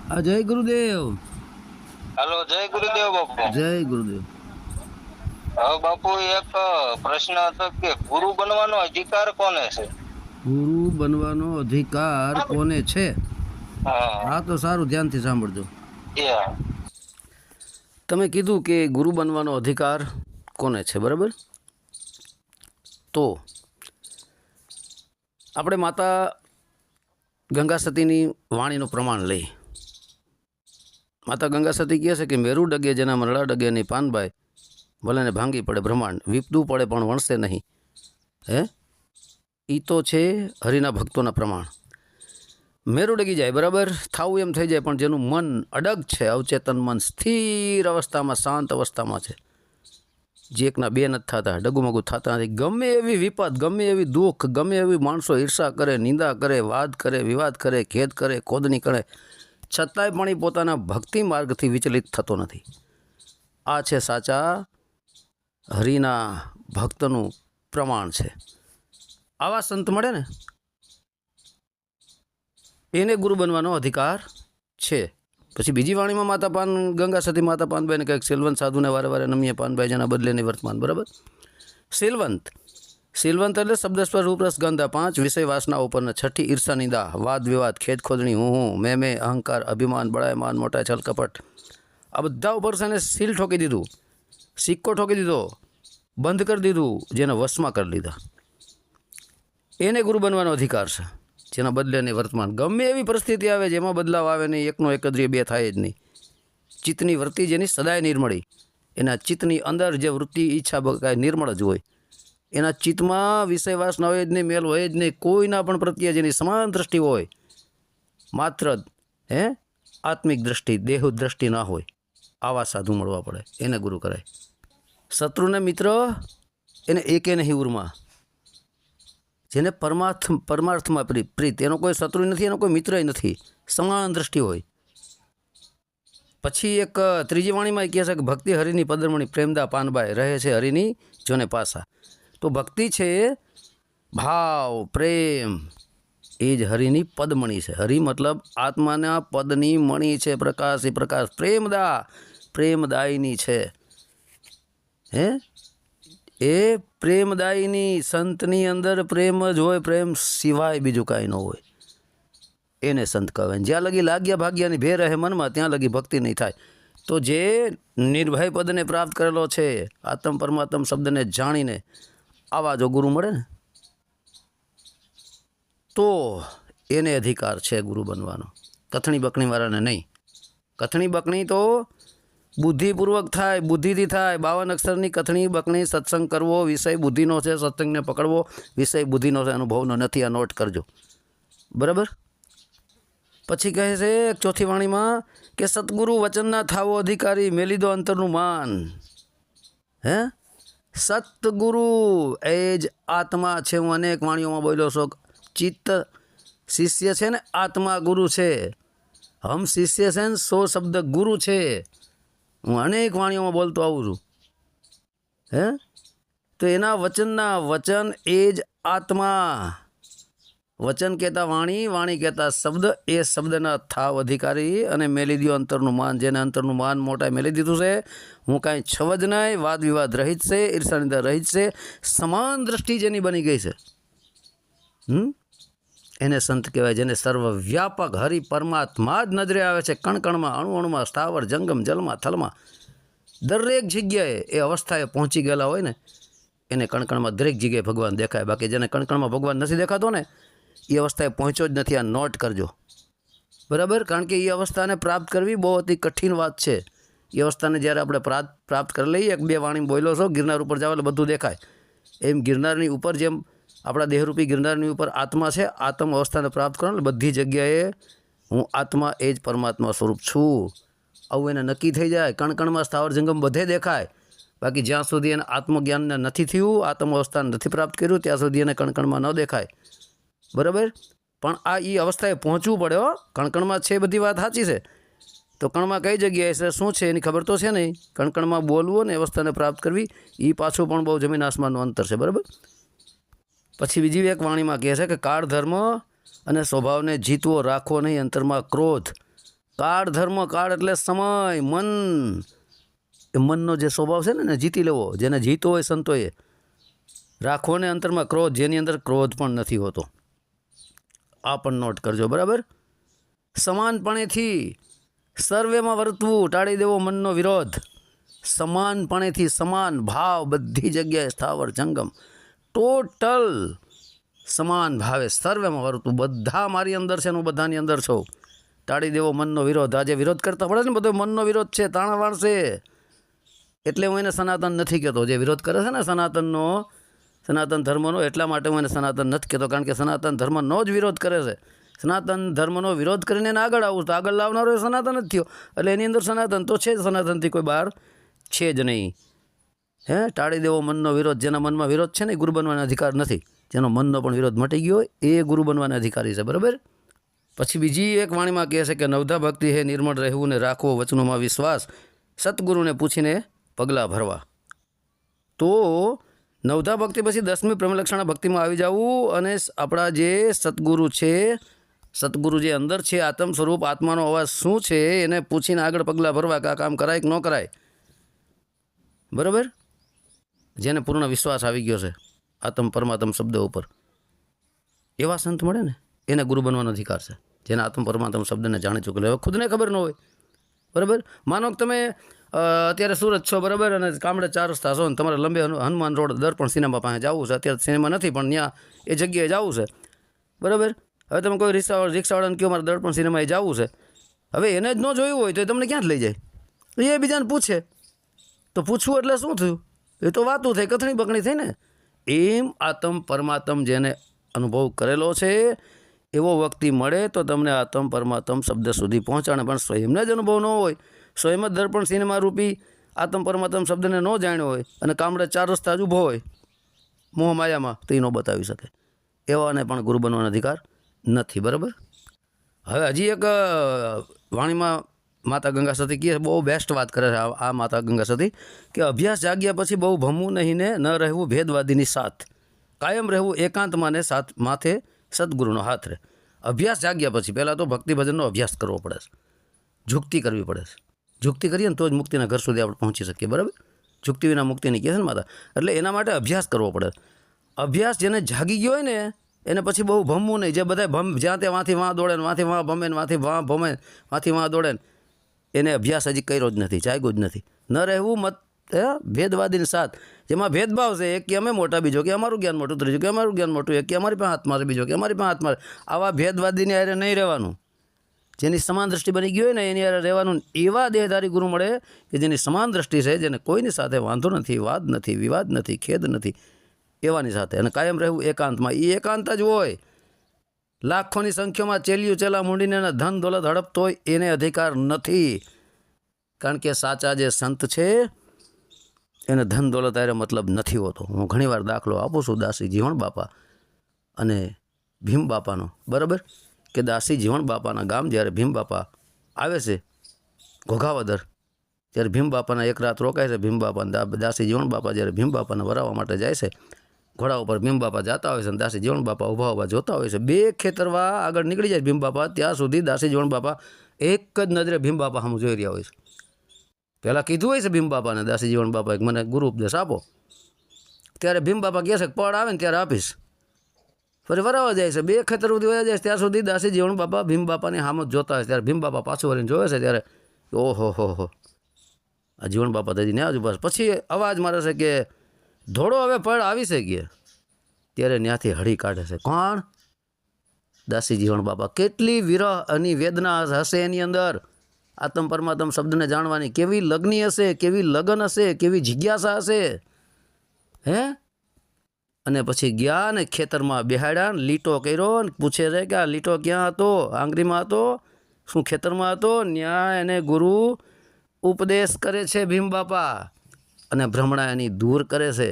જય ગુરુદેવ. હાલો, જય ગુરુદેવ બાપુ. જય ગુરુદેવ. હવે બાપુ એક પ્રશ્ન હતો કે ગુરુ બનવાનો અધિકાર કોને છે? ગુરુ બનવાનો અધિકાર કોને છે? હા, તો સારું, ધ્યાનથી સાંભળજો. yeah. તમે કીધું કે ગુરુ બનવાનો અધિકાર કોને છે, બરાબર? તો આપણે માતા ગંગા સતીની વાણીનું પ્રમાણ લઈ. માતા ગંગા સતી કહે છે કે મેરુ ડગે જેના મરડા ડગે નહીં પાનબાઈ, ભલે ને ભાંગી પડે બ્રહ્માંડ, વિપદું પડે પણ વણશે નહીં. હે, એ તો છે હરિના ભક્તોના પ્રમાણ. મેરુ ડગી જાય, બરાબર, થાવું એમ થઈ જાય, પણ જેનું મન અડગ છે, અવચેતન મન સ્થિર અવસ્થામાં, શાંત અવસ્થામાં છે, જે એકના બે નથી થતા, ડગુમગુ થતા નથી, ગમે એવી વિપદ, ગમે એવી દુઃખ, ગમે એવી માણસો ઈર્ષા કરે, નિંદા કરે, વાદ કરે, વિવાદ કરે, ખેદ કરે, ખોદણી કરે, છતાંય પણ એ પોતાના ભક્તિ માર્ગથી વિચલિત થતો નથી. આ છે સાચા હરિના ભક્તનું પ્રમાણ છે. આવા સંત મળે ને એને ગુરુ બનવાનો અધિકાર છે. પછી બીજી વાણીમાં માતા પાન ગંગા સતી માતા પાનબાઈને કંઈક સિલવંત સાધુને વારે વારે નમીએ પાનબાઈ જેના બદલેની વર્તમાન, બરાબર? સિલવંત એટલે શબ્દ સ્પર્શ ઉપરસ ગંધા પાંચ વિષય વાસના ઉપરના, છઠ્ઠી ઈર્ષા નિંદા, વાદ વિવાદ, ખેદ ખોદણી, હું મેં, અહંકાર, અભિમાન, બળાય, માન, મોટા, છલ કપટ, આ બધા ઉપર છે ને સીલ ઠોકી દીધું, સિક્કો ઠોકી દીધો, બંધ કરી દીધું, જેને વશમાં કરી લીધા. એને ગુરુ બનવાનો અધિકાર છે, જેના બદલેની વર્તમાન. ગમે એવી પરિસ્થિતિ આવે જેમાં બદલાવ આવે નહીં, એકનો એક જ બે થાય જ નહીં. ચિત્તની વૃત્તિ જેની સદાય નિર્મળી, એના ચિત્તની અંદર જે વૃત્તિ ઈચ્છા કાંઈ નિર્મળ જ હોય, એના ચિત્તમાં વિષય વાસના હોય જ નહીં, મેલ હોય જ નહીં, કોઈના પણ પ્રત્યે જેની સમાન દ્રષ્ટિ હોય, માત્ર આત્મિક દ્રષ્ટિ, દેહ દ્રષ્ટિ ના હોય, આવા સાધુ મળવા પડે, એને ગુરુ કરાય. શત્રુને મિત્ર એને એકે નહીં ઉરમાં, જેને પરમાર્થમાં પ્રીત, એનો કોઈ શત્રુ નથી, એનો કોઈ મિત્ર નથી, સમાન દ્રષ્ટિ હોય. પછી એક ત્રીજી વાણીમાં કહે છે કે ભક્તિ હરિની પદરમણી, પ્રેમદા પાનબાઈ, રહે છે હરિની જોને પાસા. તો ભક્તિ છે ભાવ, પ્રેમ, એ જ હરિની પદમણી છે. હરિ મતલબ આત્માના પદની મણી છે, પ્રકાશ એ પ્રકાશ, પ્રેમદાયની છે. એ પ્રેમદાયની, સંતની અંદર પ્રેમ જ હોય, પ્રેમ સિવાય બીજું કાંઈ ન હોય, એને સંત કહેવાય. જ્યાં લગી લાગ્યા ભાગ્યાની ભે રહે મનમાં, ત્યાં લગી ભક્તિ નહીં થાય. તો જે નિર્ભય પદને પ્રાપ્ત કરેલો છે, આત્મ પરમાત્મ શબ્દને જાણીને, આવા જો ગુરુ મળે ને તો એને અધિકાર છે ગુરુ બનવાનો, કથણી બકણીવાળાને નહીં. કથણી બકણી તો બુદ્ધિપૂર્વક થાય, બુદ્ધિથી થાય. 52 અક્ષરની કથણી બકણી, સત્સંગ કરવો વિષય બુદ્ધિનો છે, સત્સંગને પકડવો વિષય બુદ્ધિનો છે, અનુભવનો નથી. આ નોટ કરજો, બરાબર? પછી કહે છે ચોથી વાણીમાં કે સતગુરુ વચનના થાવો અધિકારી, મેલી દો અંતરનું માન. સતગુરુ એ જ આત્મા છે. હું અનેક વાણીઓમાં બોલ્યો છું, ચિત્ત શિષ્ય છે ને આત્મા ગુરુ છે. હમ શિષ્ય છે ને 100 શબ્દ ગુરુ છે. હું અનેક વાણીઓમાં બોલતો આવું છું. તો એના વચનના વચન એ જ આત્મા. વચન કહેતા વાણી, વાણી કહેતા શબ્દ, એ શબ્દના થાવ અધિકારી અને મેલી દો અંતરનું માન. જેને અંતરનું માન મોટા મેલી દીધું છે, હું કાંઈ છવ જ નહીં, વાદ વિવાદ રહિત છે, ઈર્ષાનિંદા રહિત છે, સમાન દ્રષ્ટિ જેની બની ગઈ છે, એને સંત કહેવાય. જેને સર્વવ્યાપક હરિ પરમાત્મા જ નજરે આવે છે, કણકણમાં, અણુ અણુમાં, સ્થાવર જંગમ, જલમાં, થલમાં, દરેક જગ્યાએ એ અવસ્થાએ પહોંચી ગયેલા હોય ને, એને કણકણમાં દરેક જગ્યાએ ભગવાન દેખાય. બાકી જેને કણકણમાં ભગવાન નથી દેખાતો ને, એ અવસ્થાએ પહોંચ્યો જ નથી. આ નોટ કરજો, બરાબર? કારણ કે એ અવસ્થાને પ્રાપ્ત કરવી બહુ અતિ કઠિન વાત છે. એ અવસ્થાને જ્યારે આપણે પ્રાપ્ત કરી લઈએ, એક બે વાણી બોલ્યો છો, ગિરનાર ઉપર જાવ એટલે બધું દેખાય, એમ ગિરનારની ઉપર જેમ આપણા દેહરૂપી ગિરનારની ઉપર આત્મા છે, આત્મ અવસ્થાને પ્રાપ્ત કરો એટલે બધી જગ્યાએ હું આત્મા એ જ પરમાત્મા સ્વરૂપ છું, આવું એને નક્કી થઈ જાય. કણકણમાં સ્થાવર જંગમ બધે દેખાય. બાકી જ્યાં સુધી એને આત્મજ્ઞાનને નથી થયું, આત્મ અવસ્થાને નથી પ્રાપ્ત કર્યું, ત્યાં સુધી એને કણકણમાં ન દેખાય, બરાબર? પણ આ એ અવસ્થાએ પહોંચવું પડે. કણકણમાં છે બધી વાત સાચી છે, તો કણમાં કઈ જગ્યાએ છે, શું છે, એની ખબર તો છે નહીં. કણકણમાં બોલવું ને અવસ્થાને પ્રાપ્ત કરવી, એ પાછું પણ બહુ જમીન આસમાનનું અંતર છે, બરાબર? પછી બીજી એક વાણીમાં કહે છે કે કાળ ધર્મ અને સ્વભાવને જીતવો, રાખવો નહીં અંતરમાં ક્રોધ, કાળ ધર્મ, કાળ એટલે સમય, મન. એ મનનો જે સ્વભાવ છે ને જીતી લેવો, જેને જીતો હોય સંતોએ. રાખવો ને અંતરમાં ક્રોધ, જેની અંદર ક્રોધ પણ નથી હોતો. આ પણ નોટ કરજો, બરાબર. સમાનપણેથી સર્વેમાં વર્તવું, ટાળી દેવો મનનો વિરોધ. સમાનપણેથી, સમાન ભાવ બધી જગ્યાએ સ્થાવર જંગમ, ટોટલ સમાન ભાવે સર્વેમાં વર્તવું. બધા મારી અંદર છે ને હું બધાની અંદર છું. ટાળી દેવો મનનો વિરોધ. આજે વિરોધ કરતા પડે ને, બધો મનનો વિરોધ છે, તાણા વાળશે. એટલે હું એને સનાતન નથી કહેતો. જે વિરોધ કરે છે ને સનાતનનો, સનાતન ધર્મનો, એટલા માટે હું એને સનાતન નથી કહેતો, કારણ કે સનાતન ધર્મનો જ વિરોધ કરે છે. સનાતન ધર્મનો વિરોધ કરીને એને આગળ આવું તો આગળ લાવનારો એ સનાતન જ થયો. એટલે એની અંદર સનાતન તો છે જ, સનાતનથી કોઈ બહાર છે જ નહીં. હે, ટાળી દેવો મનનો વિરોધ. જેના મનમાં વિરોધ છે ને એ ગુરુ બનવાનો અધિકાર નથી. જેનો મનનો પણ વિરોધ મટી ગયો હોય એ ગુરુ બનવાના અધિકારી છે, બરાબર. પછી બીજી એક વાણીમાં કહે છે કે નવધા ભક્તિ હે નિર્મળ રહેવું ને રાખવો વચનોમાં વિશ્વાસ, સદગુરુને પૂછીને પગલાં ભરવા. તો નવધા ભક્તિ પછી 10મી બ્રહ્મલક્ષણા ભક્તિમાં આવી જવું અને આપણા જે સદગુરુ છે, સદગુરુ જે અંદર છે, આત્મ સ્વરૂપ, આત્માનો અવાજ શું છે એને પૂછીને આગળ પગલાં ભરવા કે આ કામ કરાય કે ન કરાય, બરાબર. જેને પૂર્ણ વિશ્વાસ આવી ગયો છે આત્મ પરમાત્મ શબ્દ ઉપર, એવા સંત મળે ને એને ગુરુ બનવાનો અધિકાર છે. જેને આત્મ પરમાત્મ શબ્દને જાણી ચૂકેલો હવે ખુદને ખબર ન હોય, બરાબર. માનો કે તમે અત્યારે સુરત છો, બરાબર, અને કામડે 4 રસ્તા છો ને તમારે લંબે હનુમાન રોડ દર્પણ સિનેમા પાસે જવું છે. અત્યારે સિનેમા નથી પણ ત્યાં એ જગ્યાએ જવું છે, બરાબર. હવે તમે કોઈ રિક્ષાવાળાને કહો મારે દર્પણ સિનેમાએ જવું છે, હવે એને જ ન જોયું હોય તો એ તમને ક્યાં જ લઈ જાય? એ બીજાને પૂછે તો પૂછવું એટલે શું થયું? એ તો વાતું થઈ, કથણી બકણી થઈ ને. એમ આત્મ પરમાત્મ જેને અનુભવ કરેલો છે એવો વ્યક્તિ મળે તો તમને આત્મ પરમાત્મ શબ્દ સુધી પહોંચાડે. પણ સ્વયંને જ અનુભવ ન હોય, સ્વયં જ દર્પણ સિનેમા રૂપી આત્મ પરમાત્મ શબ્દને ન જાણ્યો હોય અને કામડે 4 રસ્તા જ ઊભો હોય મોહમાયામાં, તો એ ન બતાવી શકે. એવાને પણ ગુરુ બનવાનો અધિકાર નથી, બરાબર. હવે હજી એક વાણીમાં માતા ગંગા સતી કહે, બહુ બેસ્ટ વાત કરે છે આ માતા ગંગા સતી, કે અભ્યાસ જાગ્યા પછી બહુ ભમવું નહીં ને ન રહેવું ભેદવાદીની સાથ, કાયમ રહેવું એકાંતમાં ને સાથ માથે સદગુરુનો હાથ રહે. અભ્યાસ જાગ્યા પછી પહેલાં તો ભક્તિ ભજનનો અભ્યાસ કરવો પડે છે, ઝુકતી કરવી પડે છે. ઝુકતી કરીએ ને તો જ મુક્તિના ઘર સુધી આપણે પહોંચી શકીએ, બરાબર. ઝુકતી વિના મુક્તિની કહે છે ને માતા. એટલે એના માટે અભ્યાસ કરવો પડે. અભ્યાસ જેને જાગી ગયો હોય ને એને પછી બહુ ભમવું નહીં. જે બધા જ્યાં ત્યાં વાંથી વાં દોડે ને વાંથી વાં ભમે ને વાંથી વાં ભમે વાંથી વાં દોડે ને એને અભ્યાસ હજી કર્યો જ નથી, જાગ્યો જ નથી. ન રહેવું મત ભેદવાદીની સાથ, જેમાં ભેદભાવ છે, એક કે અમે મોટા, બીજો કે અમારું જ્ઞાન મોટું, ત્રીજું કે અમારું જ્ઞાન મોટું, એક કે અમારી પાસે હાથ મારે, બીજો કે અમારી પાસે હાથ મારે. આવા ભેદવાદીની હારે નહીં રહેવાનું. જેની સમાન દ્રષ્ટિ બની ગઈ હોય ને એની હારે રહેવાનું. એવા દેહધારી ગુરુ મળે કે જેની સમાન દ્રષ્ટિ છે, જેને કોઈની સાથે વાંધો નથી, વાદ નથી, વિવાદ નથી, ખેદ નથી, એવાની સાથે. અને કાયમ રહેવું એકાંતમાં. એ એકાંત જ હોય. લાખોની સંખ્યામાં ચેલિયું ચેલા મૂંડીને ધન દોલત હડપતો હોય એને અધિકાર નથી. કારણ કે સાચા જે સંત છે એને ધન દોલત આરે મતલબ નથી હોતો. હું ઘણીવાર દાખલો આપું છું દાસી જીવણ બાપા અને ભીમ બાપાનો, બરાબર. કે દાસી જીવણ બાપાના ગામ જ્યારે ભીમ બાપા આવે છે ઘોઘાવદર, ત્યારે ભીમ બાપાના એક રાત રોકાય છે. ભીમ બાપા દાસી જીવણ બાપા જ્યારે ભીમ બાપાને વરાવવા માટે જાય છે, ઘોડા ઉપર ભીમ બાપા જતા હોય છે અને દાસી જીવણ બાપા ઊભા જોતા હોય છે. 2 ખેતરવા આગળ નીકળી જાય ભીમ બાપા, ત્યાં સુધી દાસી જીવણ બાપા એક જ નજરે ભીમ બાપા સામે જોઈ રહ્યા હોય છે. પહેલાં કીધું હોય છે ભીમ બાપાને, દાસી જીવણ બાપા મને ગુરુ ઉપદેશ આપો. ત્યારે ભીમ બાપા કહે છે કે પડ આવે ને ત્યારે આપીશ. ફરી વરાવા જાય છે, 2 ખેતર સુધી વયા જાય છે, ત્યાં સુધી દાસી જીવણ બાપા ભીમ બાપાની સામે જોતા હોય. ત્યારે ભીમ બાપા પાછું વળીને જોવે છે, ત્યારે ઓહો હો આ જીવણ બાપા દાદી ને આજુ બસ. પછી અવાજ મારે છે કે ધોળો હવે પડ આવી છે કે. ત્યારે ત્યાંથી હળી કાઢે છે. કોણ? દાસી જીવણ બાપા. કેટલી વિરહ અને વેદના હશે એની અંદર. આત્મ પરમાત્મ શબ્દને જાણવાની કેવી લગ્ની હશે, કેવી લગન હશે, કેવી જિજ્ઞાસા હશે. હે? અને પછી ગયા ને ખેતરમાં બેહાડ્યા ને લીટો કર્યો ને પૂછે છે કે આ લીટો ક્યાં હતો? આંગળીમાં હતો? શું ખેતરમાં હતો? ન્યા એને ગુરુ ઉપદેશ કરે છે ભીમ બાપા અને ભ્રમણા એની દૂર કરે છે.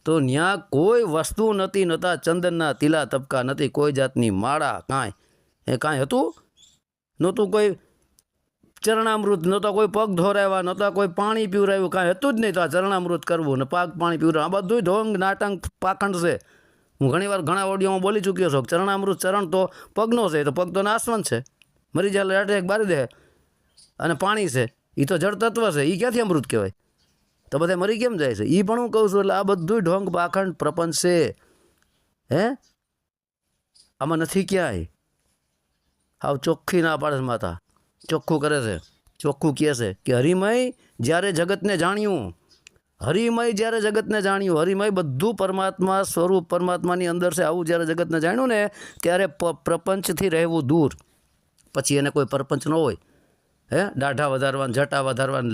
તો ન્યા કોઈ વસ્તુ નથી, નહોતા ચંદનના તીલા તબકા નથી, કોઈ જાતની માળા કાંઈ હતું નહોતું, કોઈ ચરણામૃત નહોતા, કોઈ પગ ધોરાવ્યા નહોતા, કોઈ પાણી પીવરાવ્યું, કાંઈ હતું જ નહીં. તો આ ચરણામૃત કરવું ને પાક પાણી પીવરાવું આ બધું ઢોંગ નાટંગ પાખંડ છે. હું ઘણીવાર ઘણા ઓડિયોમાં બોલી ચૂક્યો છું. ચરણામૃત ચરણ તો પગનો છે, તો પગ તો નાશવંત છે, મરી જાય હાર્ટ એટેક બારી દે. અને પાણી છે એ તો જળ તત્વ છે, એ ક્યાંથી અમૃત કહેવાય? તો બધા મરી કેમ જાય છે? એ પણ હું કહું છું. એટલે આ બધું ઢોંગ પાખંડ પ્રપંચ છે. હે આમાં નથી ક્યાંય. હાવ ચોખ્ખી ના પાડે છે માતા, ચોખ્ખું કરે છે, ચોખ્ખું કહે છે કે હરિમય જ્યારે જગતને જાણ્યું, હરિમય જ્યારે જગતને જાણ્યું, હરિમય બધું પરમાત્મા સ્વરૂપ પરમાત્માની અંદર છે, આવું જ્યારે જગતને જાણ્યું ને ત્યારે પ્રપંચથી રહેવું દૂર. પછી એને કોઈ પરપંચ ન હોય. હે દાઢા વધારવાન, જટા વધારવાન,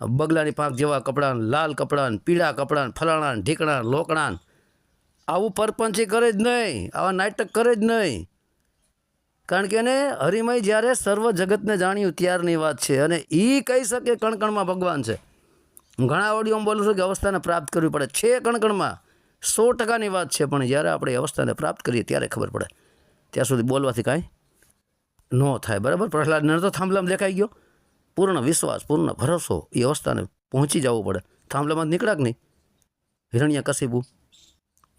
બગલાની પાંખ જેવા કપડાં, લાલ કપડાં, પીળા કપડાં, ફલાણા ઢીકણા લોકણા, આવું પરપંચ કરે જ નહીં, આવા નાટક કરે જ નહીં. કારણ કે એને હરિમય જ્યારે સર્વ જગતને જાણ્યું ત્યારની વાત છે. અને એ કહી શકે કણકણમાં ભગવાન છે. હું ઘણા ઓડિયોમાં બોલું છું કે અવસ્થાને પ્રાપ્ત કરવી પડે છે. કણકણમાં 100%ની વાત છે. પણ જ્યારે આપણે અવસ્થાને પ્રાપ્ત કરીએ ત્યારે ખબર પડે. ત્યાં સુધી બોલવાથી કાંઈ ન થાય. બરાબર? પ્રહલાદને તો થાંભલામાં દેખાઈ ગયો. પૂર્ણ વિશ્વાસ, પૂર્ણ ભરોસો, એ અવસ્થાને પહોંચી જવું પડે. થાંભલામાં નીકળ્યા કે નહીં હિરણ્યકશિપુ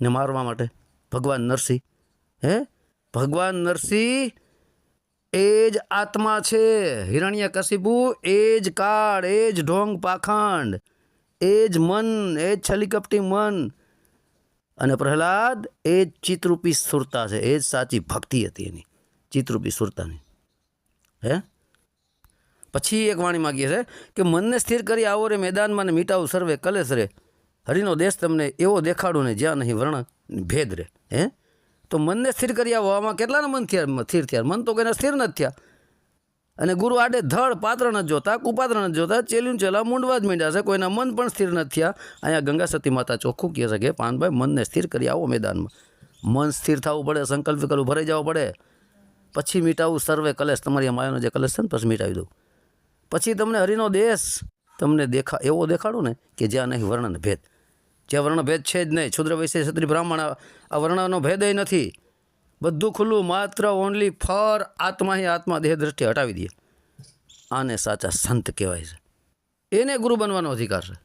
ને મારવા માટે ભગવાન નરસિંહ. હે ભગવાન નરસિંહ એ જ આત્મા છે. હિરણ્યકશિપુ એ જ કાળ, એ જ ઢોંગ પાખંડ, એ જ મન, એ જ છલીકપટી મન. અને પ્રહલાદ એ જ ચિત્તરૂપી સુરતા છે. એ જ સાચી ભક્તિ હતી એની, ચિત્તરૂપી સુરતાની. હે પછી એક વાણી માગીએ છે કે મનને સ્થિર કરી આવો રે મેદાનમાં ને મીટાવું સર્વે કલેશ રે. હરિનો દેશ તમને એવો દેખાડું ને જ્યાં નહીં વર્ણ ભેદ રે. હે તો મનને સ્થિર કરી આવો. આમાં કેટલાના મન સ્થિર થયા? મન તો કોઈના સ્થિર નથી થયા. અને ગુરુ આડે ધડ પાત્ર નથી જોતા, કુપાત્ર નથી જોતા, ચેલ્યું ચેલા મૂંડવા જ મીંડ્યા છે. કોઈના મન પણ સ્થિર નથી થયા. અહીંયા ગંગા સતી માતા ચોખ્ખું કહે છે કે પાનભાઈ મનને સ્થિર કરી આવો મેદાનમાં. મન સ્થિર થવું પડે, સંકલ્પ વિકલ્પ ભરાઈ જવું પડે. પછી મીટાવું સર્વે કલેશ. તમારી આ માયાનો જે કલેશ છે ને પછી મીટાવી દઉં. પછી તમને હરિનો દેશ તમને એવો દેખાડું ને કે જ્યાં નહીં વર્ણન ભેદ, જ્યાં વર્ણભેદ છે જ નહીં. શુદ્ર વૈશ્ય ક્ષત્રિય બ્રાહ્મણ આ વર્ણનો ભેદ નથી. બધું ખુલ્લું, માત્ર ઓનલી ફોર આત્મા. ही આત્મા દેહ દ્રષ્ટિ હટાવી દે. આને સાચા સંત કહેવાય છે. એને ગુરુ બનવાનો અધિકાર છે.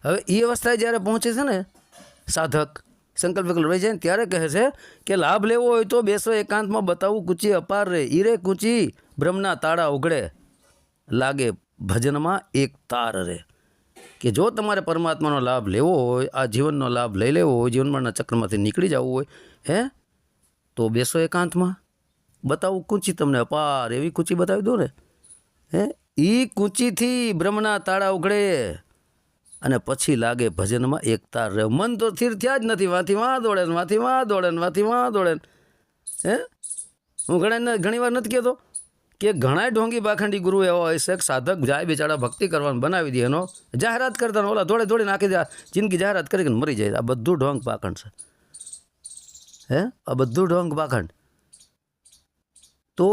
હવે એ અવસ્થાએ જ્યારે પહોંચે છે ને સાધક, સંકલ્પ વિકલ્પ રહી જાય ને ત્યારે કહે છે કે લાભ લેવો હોય તો બેસો એકાંતમાં, બતાવું કૂચી અપાર રે. ઈરે કૂચી બ્રહ્મના તાળા ઉઘડે, લાગે ભજનમાં એક તાર રે. કે જો તમારે પરમાત્માનો લાભ લેવો હોય, આ જીવનનો લાભ લઈ લેવો હોય, જીવનમાંના ચક્રમાંથી નીકળી જવું હોય, હે તો બેસો એકાંતમાં, બતાવું કૂંચી તમને અપાર. એવી કૂંચી બતાવી દો ને. હે એ કૂંચીથી બ્રહ્મના તાળા ઉઘડે અને પછી લાગે ભજનમાં એક તાર રહે. મન તો સ્થિર થયા જ નથી. વાંથી વાં દોડે ને વાંથી વાં દોડે ને વાંથી વાં દોડે. હે હું ઘણી વાર નથી કહેતો કે ઘણા ઢોંગી પાખંડી ગુરુ એવા હોય છે, સાધક જાય બિચારા ભક્તિ કરવાનું બનાવી દે, એનો જાહેરાત કરતા ઓલા દોડે દોડી નાખી દે, જિંદગી જાહેરાત કરીને મરી જાય. આ બધું ઢોંગ પાખંડ છે. હે આ બધું ઢોંગ પાખંડ. તો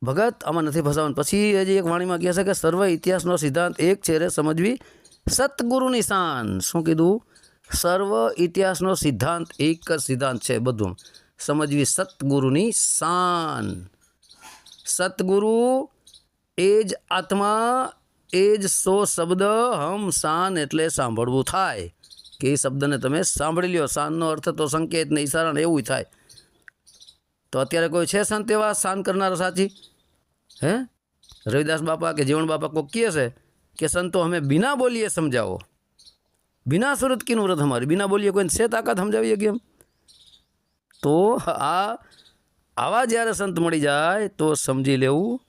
ભગત આમાં નથી ફસાવાનું. પછી હજી એક વાણીમાં કહે છે કે સર્વ ઇતિહાસનો સિદ્ધાંત એક છે રે સમજવી સતગુરુની શાન. શું કીધું? સર્વ ઇતિહાસનો સિદ્ધાંત એક જ સિદ્ધાંત છે બધું, સમજવી સતગુરુની શાન. સતગુરુ એ જ આત્મા, એ જ સો શબ્દ. હમ શાન એટલે સાંભળવું થાય કે એ શબ્દને તમે સાંભળી લ્યો. શાનનો અર્થ તો સંકેત ને ઈશારા ને એવું થાય. તો અત્યારે કોઈ છે સંત એવા શાન કરનારા સાચી? હે રવિદાસ બાપા કે જીવણ બાપા કોઈ કહે છે કે સંતો અમે બિના બોલીએ સમજાવો. બિના સુરત કીનું વ્રત અમારી, બિના બોલીએ કોઈને છે તાકાત સમજાવીએ કેમ? તો આવા જ્યારે સંત મળી જાય તો સમજી લેવું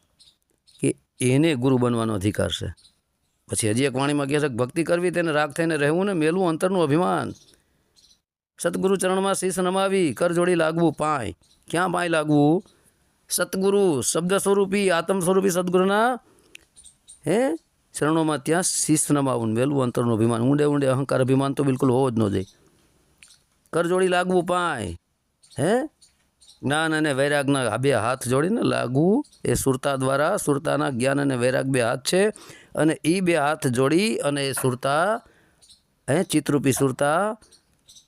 કે એને ગુરુ બનવાનો અધિકાર છે. પછી હજી એક વાણીમાં કહે છે ભક્તિ કરવી તેને રાગ થઈને રહેવું ને મેલવું અંતરનું અભિમાન. સતગુરુ ચરણમાં શીશ નમાવી કર જોડી લાગવું પાય. ક્યાં પાય લાગવું? સતગુરુ શબ્દ સ્વરૂપી આત્મ સ્વરૂપી સદગુરુના હે ચરણોમાં ત્યાં શીશ નમાવું, મેલવું અંતરનું અભિમાન. ઊંડે ઊંડે અહંકાર અભિમાન તો બિલકુલ હોવો જ ન જોઈએ. કર જોડી લાગવું પાય. હે જ્ઞાન અને વૈરાગના બે હાથ જોડીને લાગવું એ સુરતા દ્વારા. સુરતાના જ્ઞાન અને વૈરાગ બે હાથ છે અને એ બે હાથ જોડી અને એ સુરતા ચિત્તરૂપી સુરતા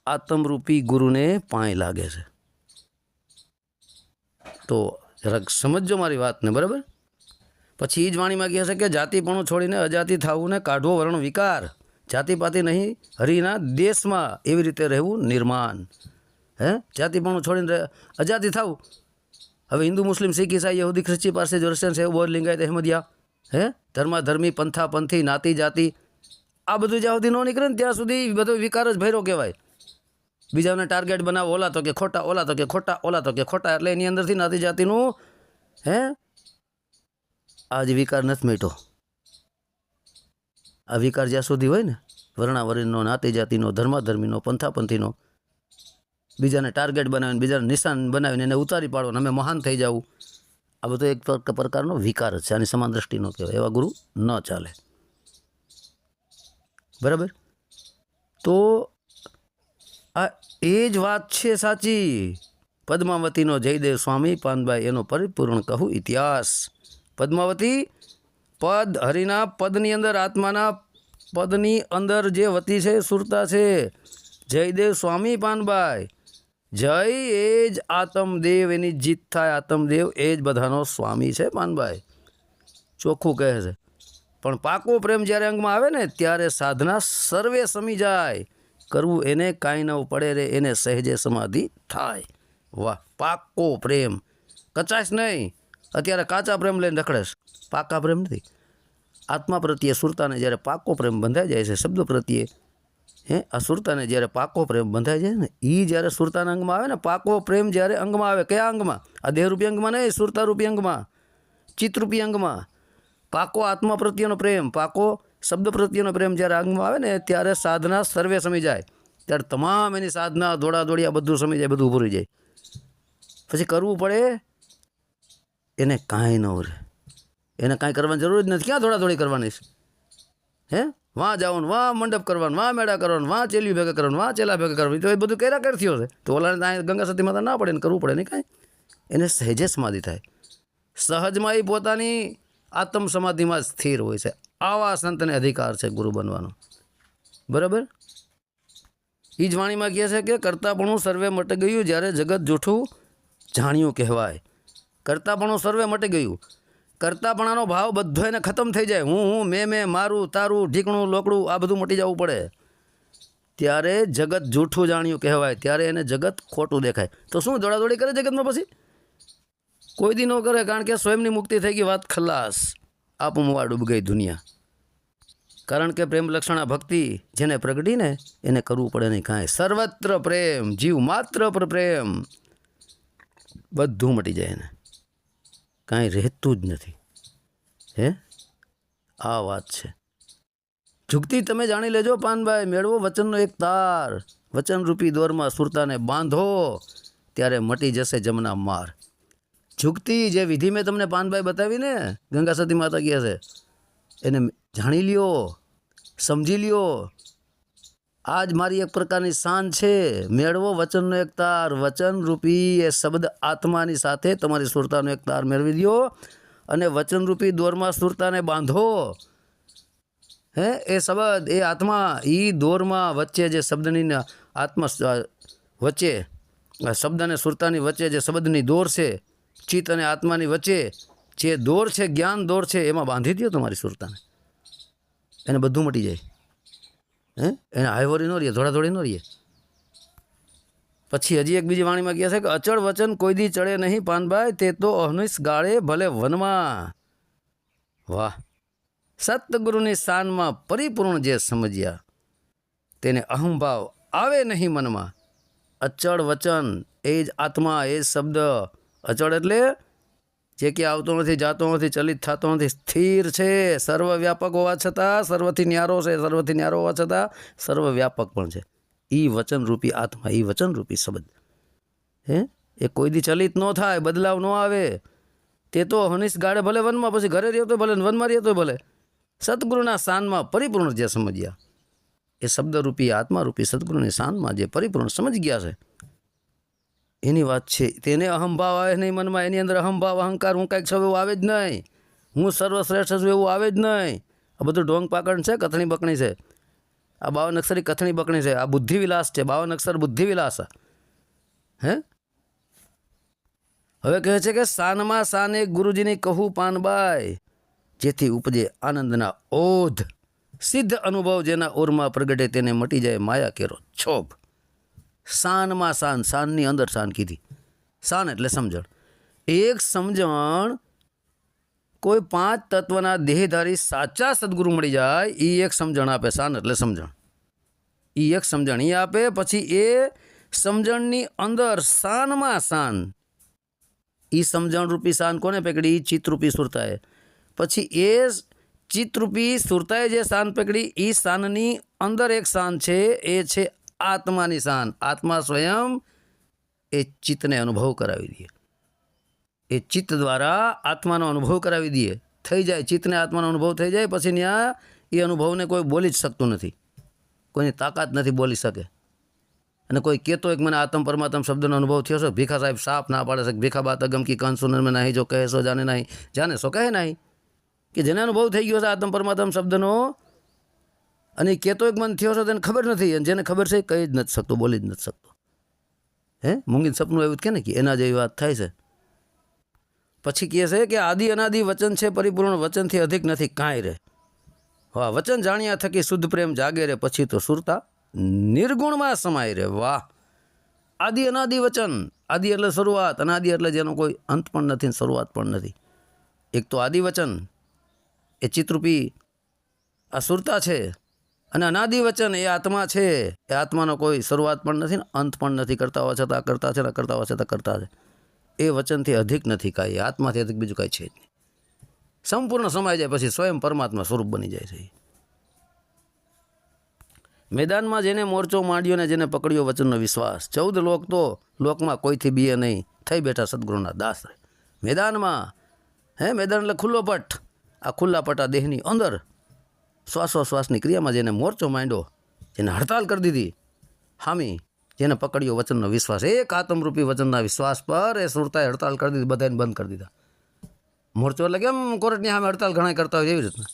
આત્મરૂપી ગુરુને પાય લાગે છે. તો જરાક સમજો મારી વાતને, બરાબર? પછી એ જ વાણીમાં કહે છે કે જાતિપણું છોડીને અજાતિ થવું ને કાઢવો વર્ણ વિકાર. જાતિપાતિ નહીં, હરિના દેશમાં એવી રીતે રહેવું નિર્માણ. હે જાતિપણું છોડીને અજાતિ થવું. હવે હિન્દુ મુસ્લિમ શીખ ઈસાઈ યહૂદી ખ્રિસ્તી પારસી જોરસ્ટન સેવ બોર લિંગાયત અહેમદિયા ધર્માધર્મી પંથા પંથી નાતી જાતિ આ બધું જ્યાં સુધી ન નીકળે ને ત્યાં સુધી બધો વિકાર જ ભર્યો કહેવાય. બીજાને ટાર્ગેટ બનાવો, ઓલા તો કે ખોટા, ઓલા તો કે ખોટા, ઓલા તો કે ખોટા, એટલે એની અંદરથી નાતી જાતિનું આ જ વિકાર નથી મેટો. આ વિકાર જ્યાં સુધી હોય ને વર્ણાવરણનો, નાતી જાતિનો, ધર્માધર્મીનો, પંથાપંથીનો, બીજાને ટાર્ગેટ બનાવીને, બીજાને નિશાન બનાવીને એને ઉતારી પાડો ને અમે મહાન થઈ જવું, આ બધો એક પ્રકારનો વિકાર જ છે. આની સમાન દ્રષ્ટિ ન કહેવાય. એવા ગુરુ ન ચાલે. બરાબર. તો આ એ જ વાત છે સાચી. પદ્માવતીનો જયદેવ સ્વામી પાનભાઈ એનો પરિપૂર્ણ કહું ઇતિહાસ. પદ્માવતી પદ, હરિના પદની અંદર, આત્માના પદની અંદર જે વતી છે સુરતા છે. જયદેવ સ્વામી પાનભાઈ, જય એ જ આત્મદેવ, એની જીત થાય. આત્મદેવ એ જ બધાનો સ્વામી છે પાનભાઈ, ચોખ્ખું કહે છે. પણ પાકો પ્રેમ જ્યારે અંગમાં આવે ને ત્યારે સાધના સર્વે સમી જાય. કરવું એને કાંઈ ન પડે રે, એને સહેજે સમાધિ થાય. વાહ, પાકો પ્રેમ, કચાશ નહીં. અત્યારે કાચા પ્રેમ લઈને રખડેશ, પાકા પ્રેમ નથી. આત્મા પ્રત્યે સુરતાને જ્યારે પાકો પ્રેમ બંધાઈ જાય છે, શબ્દ પ્રત્યે આ સુરતાને જ્યારે પાકો પ્રેમ બંધાઈ જાય ને, એ જ્યારે સુરતાના અંગમાં આવે ને, પાકો પ્રેમ જ્યારે અંગમાં આવે, કયા અંગમાં? આ દેહરૂપી અંગમાં નહીં, સુરતારૂપી અંગમાં, ચિત્તરૂપી અંગમાં. પાકો આત્મા પ્રત્યેનો પ્રેમ, પાકો શબ્દ પ્રત્યેનો પ્રેમ જ્યારે અંગમાં આવે ને ત્યારે સાધના સર્વે સમી જાય. ત્યારે તમામ એની સાધના, દોડાદોડી, આ બધું સમી જાય, બધું ઊભું રહી જાય. પછી કરવું પડે એને કાંઈ ન રહે. એને કાંઈ કરવાની જરૂર જ નથી. ક્યાં દોડાદોડી કરવાની છે? વાં જવાનું, વાં મંડપ કરવાનું, વાં મેળા કરવાનું, વાં ચેલીઓ ભેગા કરવાનું, વાં ચેલા ભેગા કરવાનું, તો એ બધું કર્યા કરતી હશે. તો ઓલાને ત્યાં ગંગા સતી માતા ના પડે ને કરવું પડે નહીં કાંઈ. એને સહેજે સમાધિ થાય. સહજમાં એ પોતાની આત્મ સમાધિમાં સ્થિર હોય છે. આવા સંતને અધિકાર છે ગુરુ બનવાનો. બરાબર. એ જ વાણીમાં કહે છે કે કરતાપણું સર્વે મટી ગયું જ્યારે જગત જૂઠું જાણ્યું કહેવાય. કરતાપણું સર્વે મટી ગયું. કરતાપણાનો ભાવ બધો એને ખતમ થઈ જાય. હું, મેં, મારું, તારું, ઢીકણું, લોકડું, આ બધું મટી જવું પડે. ત્યારે જગત જૂઠું જાણ્યું કહેવાય. ત્યારે એને જગત ખોટું દેખાય. તો શું દોડાદોડી કરે જગતમાં? પછી કોઈ દી ન કરે, કારણ કે સ્વયંની મુક્તિ થઈ ગઈ, વાત ખલાસ. આપમવા ડૂબ ગઈ દુનિયા. કારણ કે પ્રેમ લક્ષણા ભક્તિ જેને પ્રગટીને એને કરવું પડે નહીં કાંઈ. સર્વત્ર પ્રેમ, જીવ માત્ર પર પ્રેમ, બધું મટી જાય એને, કાંઈ રહેતું જ નથી. આ વાત છે. જુગતિ તમે જાણી લેજો પાનભાઈ. મેળવો વચનનો એક તાર, વચનરૂપી દોરમાં સુરતાને બાંધો, ત્યારે મટી જશે જમના માર. જુગતિ જે વિધિ મેં તમને પાનભાઈ બતાવી ને, ગંગા સતી માતા કહે છે, એને જાણી લ્યો, સમજી લ્યો. આ જ મારી એક પ્રકારની શાન છે. મેળવો વચનનો એક તાર, વચનરૂપી એ શબ્દ આત્માની સાથે તમારી સુરતાનો એક તાર મેળવી દો અને વચનરૂપી દોરમાં સુરતાને બાંધો. એ શબ્દ, એ આત્મા, એ દોરમાં વચ્ચે જે શબ્દની આત્મા વચ્ચે, શબ્દ અને સુરતાની વચ્ચે જે શબ્દની દોર છે, ચિત્ત અને આત્માની વચ્ચે જે દોર છે, જ્ઞાન દોર છે, એમાં બાંધી દો તમારી સુરતાને. એને બધું મટી જાય. એને હાયવરી ન રહીએ, દોડાદોડી ન રહીએ. પછી હજી એક બીજી વાણીમાં કહે છે કે અચળ વચન કોઈ દી ચડે નહીં પાનભાઈ, તે તો અહનિશ ગાળે ભલે વનમાં. વાહ. સતગુરુની શાનમાં પરિપૂર્ણ જે સમજ્યા તેને અહંભાવ આવે નહીં મનમાં. અચળ વચન એ જ આત્મા, એ જ શબ્દ. અચળ એટલે જે કે આવતો નથી, જાતો નથી, ચલિત થતો નથી, સ્થિર છે. સર્વવ્યાપક હોવા છતાં સર્વથી ન્યારો છે, સર્વથી ન્યારો હોવા છતાં સર્વવ્યાપક પણ છે. એ વચનરૂપી આત્મા, એ વચનરૂપી શબ્દ એ કોઈ દી ચલિત ન થાય, બદલાવ ન આવે. તે તો હનીશ ગાળે ભલે વનમાં, પછી ઘરે રહ્યો તો ભલે, વનમાં રહ્યો તો ભલે. સદગુરુના શાનમાં પરિપૂર્ણ જે સમજ્યા, એ શબ્દરૂપી આત્મારૂપી સદગુરુની શાનમાં જે પરિપૂર્ણ સમજી ગયા છે, એની વાત છે. તેને અહંભાવ આવે નહીં મનમાં. એની અંદર અહંભાવ, અહંકાર, હું કાંઈક છું એવું આવે જ નહીં. હું સર્વશ્રેષ્ઠ છું એવું આવે જ નહીં. આ બધું ઢોંગ પાકડ છે, કથણી બકણી છે. આ 52 અક્ષરી કથણી બકણી છે. આ બુદ્ધિવિલાસ છે, 52 અક્ષર બુદ્ધિવિલાસ. હવે કહે છે કે શાનમાં શાને ગુરુજીની કહું પાનબાઈ, જેથી ઉપજે આનંદના ઓધ. સિદ્ધ અનુભવ જેના ઓરમાં પ્રગટે તેને મટી જાય માયા કેરો છોભ. શાનમાં શાન, શાનની અંદર શાન કીધી. શાન એટલે સમજણ. એક સમજણ કોઈ 5 તત્વના દેહધારી સાચા સદગુરુ મળી જાય એ એક સમજણ આપે. શાન એટલે સમજણ. એ એક સમજણ એ આપે. પછી એ સમજણની અંદર શાનમાં શાન, એ સમજણ રૂપી શાન કોને પકડી? ચિત્તરૂપી સુરતાએ. પછી એ ચિત્તરૂપી સુરતાએ જે શાન પકડી એ શાનની અંદર એક શાન છે, એ છે આત્માની શાન. આત્મા સ્વયં એ ચિત્તને અનુભવ કરાવી દે. એ ચિત્ત દ્વારા આત્માનો અનુભવ કરાવી દે. થઈ જાય ચિત્તને આત્માનો અનુભવ થઈ જાય પછી ત્યાં એ અનુભવને કોઈ બોલી જ શકતું નથી. કોઈની તાકાત નથી બોલી શકે. અને કોઈ કહેતો એક મને આત્મ પરમાત્મ શબ્દનો અનુભવ થયો છે, ભીખા સાહેબ સાફ ના પાડે છે, ભીખા બાત અગમ કી કાન સુનર મેં નહીં, જો કહે સો જાને નહીં, જાને સો કહે નહીં. કે જેને અનુભવ થઈ ગયો છે આત્મ પરમાત્મ શબ્દનો અને એ કહેતો એક મન થયો છે તેને ખબર નથી, અને જેને ખબર છે એ કહી જ નથી શકતો, બોલી જ નથી શકતો. મૂંગી સપનું એવું જ કે ને કે એના જેવી વાત થાય છે. પછી કહે છે કે આદિ અનાદિ વચન છે પરિપૂર્ણ, વચનથી અધિક નથી કાંઈ રે. વાહ! વચન જાણ્યા થકી શુદ્ધ પ્રેમ જાગે રે, પછી તો સુરતા નિર્ગુણમાં સમાય રે. વાહ! આદિ અનાદિ વચન. આદિ એટલે શરૂઆત, અનાદિ એટલે જેનો કોઈ અંત પણ નથી ને શરૂઆત પણ નથી. એક તો આદિ વચન એ ચિત્તરૂપી આ સુરતા છે, અને અનાદિ વચન એ આત્મા છે. એ આત્માનો કોઈ શરૂઆત પણ નથી ને અંત પણ નથી. કરતા હોવા છતાં કરતા છે ને કરતા હોવા છતાં કરતા છે. એ વચનથી અધિક નથી કાંઈ, આત્માથી અધિક બીજું કાંઈ છે જ નહીં. સંપૂર્ણ સમાઈ જાય પછી સ્વયં પરમાત્મા સ્વરૂપ બની જાય છે. મેદાનમાં જેને મોરચો માંડ્યો ને જેને પકડ્યો વચનનો વિશ્વાસ, 14 લોક તો લોકમાં કોઈથી બીએ નહીં, થઈ બેઠા સદગુરુના દાસ રે. મેદાનમાં મેદાન એટલે ખુલ્લો પટ. આ ખુલ્લા પટા દેહની અંદર શ્વાસોશ્વાસની ક્રિયામાં જેને મોરચો માંડ્યો, જેને હડતાલ કરી દીધી હામી, જેને પકડ્યો વચનનો વિશ્વાસ, એક આત્મરૂપી વચનના વિશ્વાસ પર એ સુરતાએ હડતાલ કરી દીધી, બધાને બંધ કરી દીધા. મોરચો એટલે કેમ કોર્ટની સામે હડતાલ ઘણા કરતા હોય એવી રીતના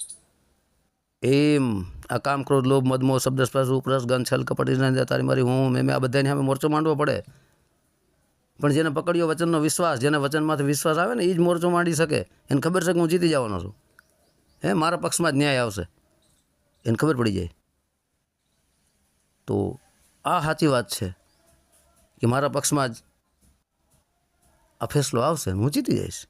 એમ આ કામ, ક્રોધ, લોભ, મદમોહ, શબ્દ, સ્પર્શ, ઉપરસ, ગંધ, છલ, કપટ, તારી મારી હું મેં આ બધાની સામે મોરચો માંડવો પડે. પણ જેને પકડ્યો વચનનો વિશ્વાસ, જેને વચનમાંથી વિશ્વાસ આવે ને એ જ મોરચો માંડી શકે. એને ખબર છે કે હું જીતી જવાનો છું, મારા પક્ષમાં જ ન્યાય આવશે, એને ખબર પડી જાય. તો આ સાચી વાત છે કે મારા પક્ષમાં જ આ ફેસલો આવશે, હું જીતી જઈશ.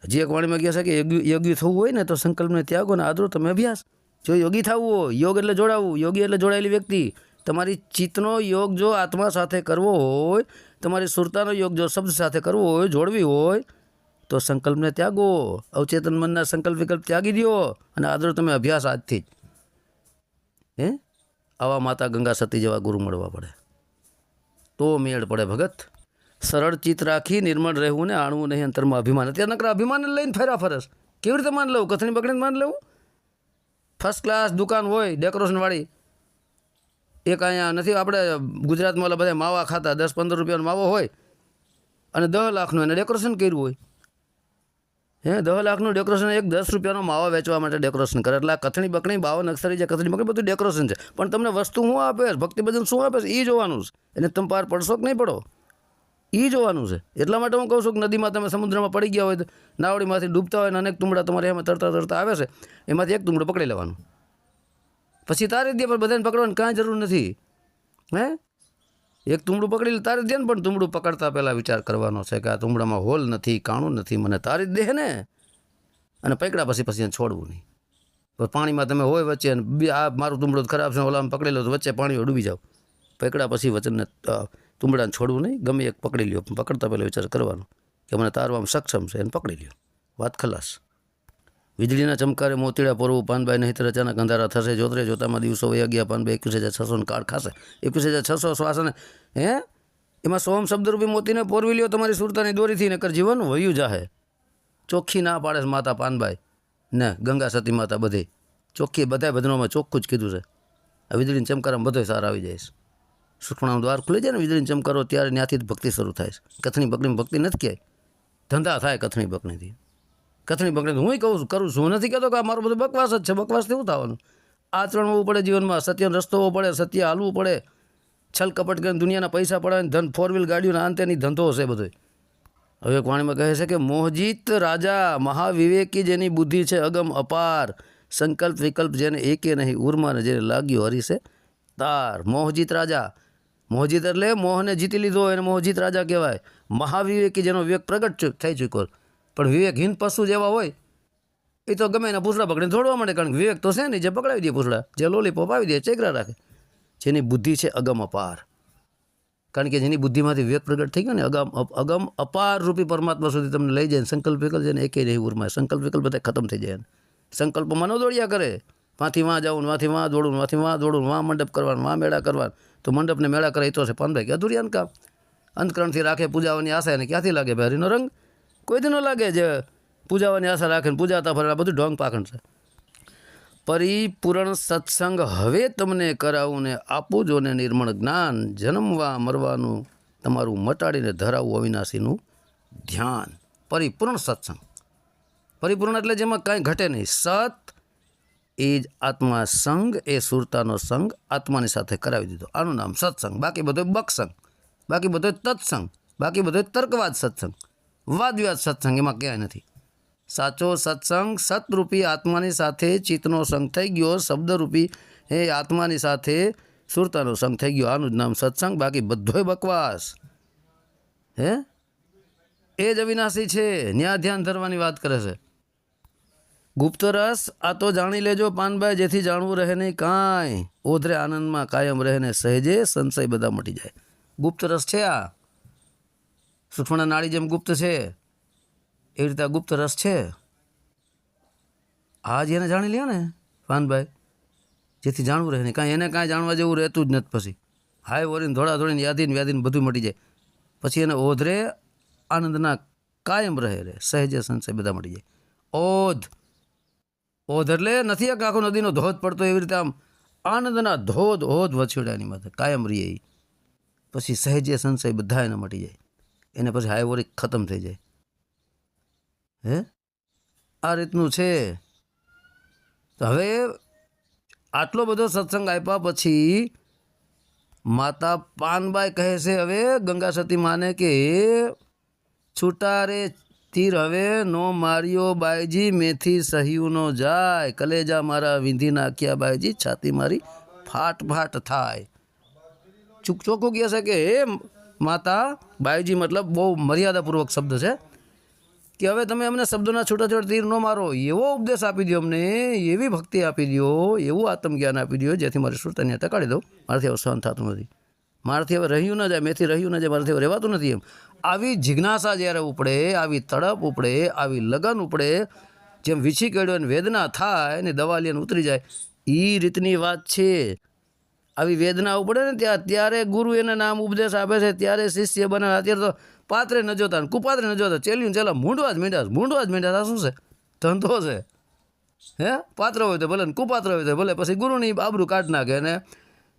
હજી એક વાણીમાં કહે છે કે યોગી થવું હોય ને તો સંકલ્પને ત્યાગો ને આદરો તમે અભ્યાસ. જો યોગી થવું હોય, યોગ એટલે જોડાવવું, યોગી એટલે જોડાયેલી વ્યક્તિ. તમારી ચિત્તનો યોગ જો આત્મા સાથે કરવો હોય, તમારી સુરતાનો યોગ જો શબ્દ સાથે કરવો હોય, જોડવી હોય, તો સંકલ્પને ત્યાગો. અવચેતન મનના સંકલ્પ વિકલ્પ ત્યાગી દો અને આદરો તમે અભ્યાસ આજથી જ. આવા માતા ગંગા સતી જેવા ગુરુ મળવા પડે તો મેળ પડે ભગત. સરળ ચિત્ત રાખી નિર્મળ રહેવું ને આણવું નહીં અંતરમાં અભિમાન. અત્યારે નકરા અભિમાન લઈને ફેરા ફરસ કેવી રીતે માન લેવું? કથણી પકડીને માન લેવું? ફર્સ્ટ ક્લાસ દુકાન હોય ડેકોરેશનવાળી, એક અહીંયા નથી આપણે ગુજરાતમાં બધા માવા ખાતા, 10-15 રૂપિયાનો માવો હોય અને 10 લાખનું એને ડેકોરેશન કર્યું હોય. 10 લાખનું ડેકોરેશન, એક 10 રૂપિયાનો માવા વેચવા માટે ડેકોરેશન કરે. એટલે આ કથણી બકણી 52 અક્ષરી જે કથણી બકણી બધું ડેકોરેશન છે. પણ તમને વસ્તુ શું આપે, ભક્તિ ભજન શું આપે એ જોવાનું છે. એને તમે પાર પડશો કે નહીં પડો એ જોવાનું છે. એટલા માટે હું કહું છું કે નદીમાં તમે સમુદ્રમાં પડી ગયા હોય તો નાવડીમાંથી ડૂબતા હોય ને અનેક તુંબડા તમારે એમાં તરતા તરતા આવે છે, એમાંથી એક તુંબડું પકડી લેવાનું, પછી તારી દે. પણ બધાને પકડવાની કાંઈ જરૂર નથી. એક તુંબડું પકડી લે તારી દે ને, પણ તુંબડું પકડતા પહેલાં વિચાર કરવાનો છે કે આ તુંબડામાં હોલ નથી, કાણું નથી, મને તારી જ દે ને. અને પકડ્યા પછી એને છોડવું નહીં. પાણીમાં તમે હોય વચ્ચે અને આ મારું તુંબડું ખરાબ છે ઓલામાં પકડી લો તો વચ્ચે પાણીમાં ડૂબી જાવ. પકડ્યા પછી વચનને તુંબડાને છોડવું નહીં. ગમે એક પકડી લ્યો, પકડતા પહેલાં વિચાર કરવાનો કે મને તારવામાં સક્ષમ છે, એને પકડી લ્યો, વાત ખલાસ. વીજળીના ચમકારે મોતીડા પોરવું પાનબાઈ નહીં તો અચાનક અંધારા થશે. જોતરે જોતામાં દિવસો વહી ગયા, પાનબાઈ 21,600 કાળ ખાશે. 21,600 શ્વાસને એમાં સોમ શબ્દરૂપી મોતીને પોરવી લ્યો તમારી સુરતાની દોરીથી, નકર જીવન વયું જાહે. ચોખ્ખી ના પાડે માતા પાનબાઈ ને ગંગા સતી માતા બધી ચોખ્ખી, બધા ભજનોમાં ચોખ્ખું જ કીધું છે. આ વીજળીના ચમકારામાં બધો સાર આવી જાય છે. સુખણાનું દ્વાર ખુલી જાય ને વીજળીને ચમકારો, ત્યારે ત્યાંથી જ ભક્તિ શરૂ થાય છે. કથણી બકડીમાં ભક્તિ નથી ક્યાંય, ધંધા થાય કથણી બકડીથી. કથણી બકડી હું કરું છું, હું નથી કહેતો કે આ મારું બધું બકવાસ જ છે. બકવાસથી શું થવાનું? આચરણ હોવું પડે જીવનમાં, સત્યનો રસ્તો હોવો પડે, સત્ય હાલવું પડે. છલ કપટ કરીને દુનિયાના પૈસા પડાવે, ધન 4 વ્હીલ ગાડીઓના અંતેની ધંધો હશે બધો. હવે એક વાણીમાં કહે છે કે મોહજીત રાજા મહાવિવેકી જેની બુદ્ધિ છે અગમ અપાર, સંકલ્પ વિકલ્પ જેને એકે નહીં ઉર્માને જેને લાગ્યો હરીશે તાર. મોહજીત રાજા, મોહજીત એટલે મોહને જીતી લીધો એને મોહજીત રાજા કહેવાય. મહાવિવેકી જેનો વિવેક પ્રગટ થઈ ચૂક્યો. પણ વિવેકહીન પશુ જેવા હોય એ તો ગમે એના પૂછડા પકડીને દોડવા માંડે, કારણ કે વિવેક તો છે નહીં, જે પકડાવી દે પૂછડા, જે લોલીપોપ આવી દે, ચેકરા રાખે. જેની બુદ્ધિ છે અગમ અપાર, કારણ કે જેની બુદ્ધિમાંથી વિવેક પ્રગટ થઈ ગયો ને, અગમ અપાર રૂપી પરમાત્મા સુધી તમને લઈ જાય. સંકલ્પ વિકલ્પ છે ને એકે નહીં ઉર્માય, સંકલ્પ વિકલ્પ બધા ખતમ થઈ જાય. સંકલ્પમાં ન દોડ્યા કરે, વાંથી વાં જવું, વાંથી વાં દોડવું, વાંથી વાં દોડવું, વાં મંડપ કરવાનું, વાં મેળા કરવાનું. તો મંડપને મેળા કરે એ તો છે પાનભાઈ કે અધૂરી કામ. અંતકરણથી રાખે પૂજાવાની આશા એને ક્યાંથી લાગે ભાઈ? હરીનો રંગ કોઈથી ન લાગે. જે પૂજાવાની આશા રાખે ને પૂજાતા ફરે, આ બધું ઢોંગ પાખંડ છે. પરિપૂર્ણ સત્સંગ હવે તમને કરાવું ને આપું જો ને નિર્મળ જ્ઞાન, જન્મવા મરવાનું તમારું મટાડીને ધરાવવું અવિનાશીનું ધ્યાન. પરિપૂર્ણ સત્સંગ, પરિપૂર્ણ એટલે જેમાં કાંઈ ઘટે નહીં. સત એ જ આત્મા સંગ, એ સુરતાનો સંગ આત્માની સાથે કરાવી દીધો, આનું નામ સત્સંગ. બાકી બધો બકસંગ, બાકી બધો તત્સંગ, બાકી બધો તર્કવાદ સત્સંગ, વાદવિવાદ સત્સંગ, એમાં ક્યાંય નથી. સાચો સત્સંગ સતરૂપી આત્માની સાથે ચિત્તનો સંગ થઈ ગયો, શબ્દરૂપી એ આત્માની સાથે સુરતાનો સંગ થઈ ગયો, આનું જ નામ સત્સંગ. બાકી બધોય બકવાસ. હે એ જ અવિનાશી છે, ન્યા ધ્યાન ધરવાની વાત કરે છે. ગુપ્ત રસ આ તો જાણી લેજો પાનભાઈ, જેથી જાણવું રહે નહીં કાંઈ. ઓધરે આનંદમાં કાયમ રહે ને સહેજે સંશય બધા મટી જાય. ગુપ્ત રસ છે આ. સુષુમ્ના નાડી જેમ ગુપ્ત છે એવી રીતે આ ગુપ્ત રસ છે. આ જેને જાણી લ્યો ને પાનભાઈ, જેથી જાણવું રહે નહીં કાંઈ, એને કાંઈ જાણવા જેવું રહેતું જ નથી. પછી હાય વળીને ધોળા ધોળીને યાદીને વ્યાદીને બધું મટી જાય. પછી એને ઓધરે આનંદના કાયમ રહે સહેજે સંશય બધા મટી જાય. ઓધ, ઓધ એટલે નથી એક આખો નદીનો ધોધ પડતો એવી રીતે આમ આનંદના ધોધ ઓધ વછોડ્યાની માથે કાયમ રહીએ. પછી સહેજે સંશય બધા એને મટી જાય. એને પછી હાય વળી ખતમ થઈ જાય. હે આ રીતનું છે. તો હવે આટલો બધો સત્સંગ આપ્યા પછી માતા પાનબાઈ કહે છે હવે ગંગા સતી માને કે છૂટા રે તીર હવે નો માર્યો બાઈજી, મેથી સહ્યું નો જાય, કલેજા મારા વિંધી નાખ્યા બાઈજી, છાતી મારી ફાટ ફાટ થાય. ચોખ્ખું કહે છે કે હે માતા, બાઈજી મતલબ બહુ મર્યાદાપૂર્વક શબ્દ છે કે હવે તમે અમને શબ્દોના છૂટાછૂટા તીર ન મારો, એવો ઉપદેશ આપી દો અમને, એવી ભક્તિ આપી દો, એવું આત્મજ્ઞાન આપી દો જેથી મારી શ્રુતાને ટકાડી દો. મારાથી હવે સહન થતું નથી, મારાથી હવે રહ્યું ન જાય, મેથી રહ્યું ન જાય, મારાથી હવે રહેવાતું નથી. એમ આવી જિજ્ઞાસા જ્યારે ઉપડે, આવી તડપ ઉપડે, આવી લગન ઉપડે, જેમ વીછી કેળ્યો ને વેદના થાય ને દવા લઈને ઉતરી જાય, એ રીતની વાત છે. આવી વેદના ઉપડે ને ત્યારે ગુરુ એને નામ ઉપદેશ આપે છે, ત્યારે શિષ્ય બને. અત્યારે તો પાત્રે ન જોતા કુપાત્રે ન જોતા, ચેલ્યું ચેલા મૂંઢવા જ મીંડા શું છે? ધંધો છે. હે પાત્ર હોય તો ભલે ને કુપાત્ર હોય તો ભલે, પછી ગુરુની આબરૂ કાઢી નાખે ને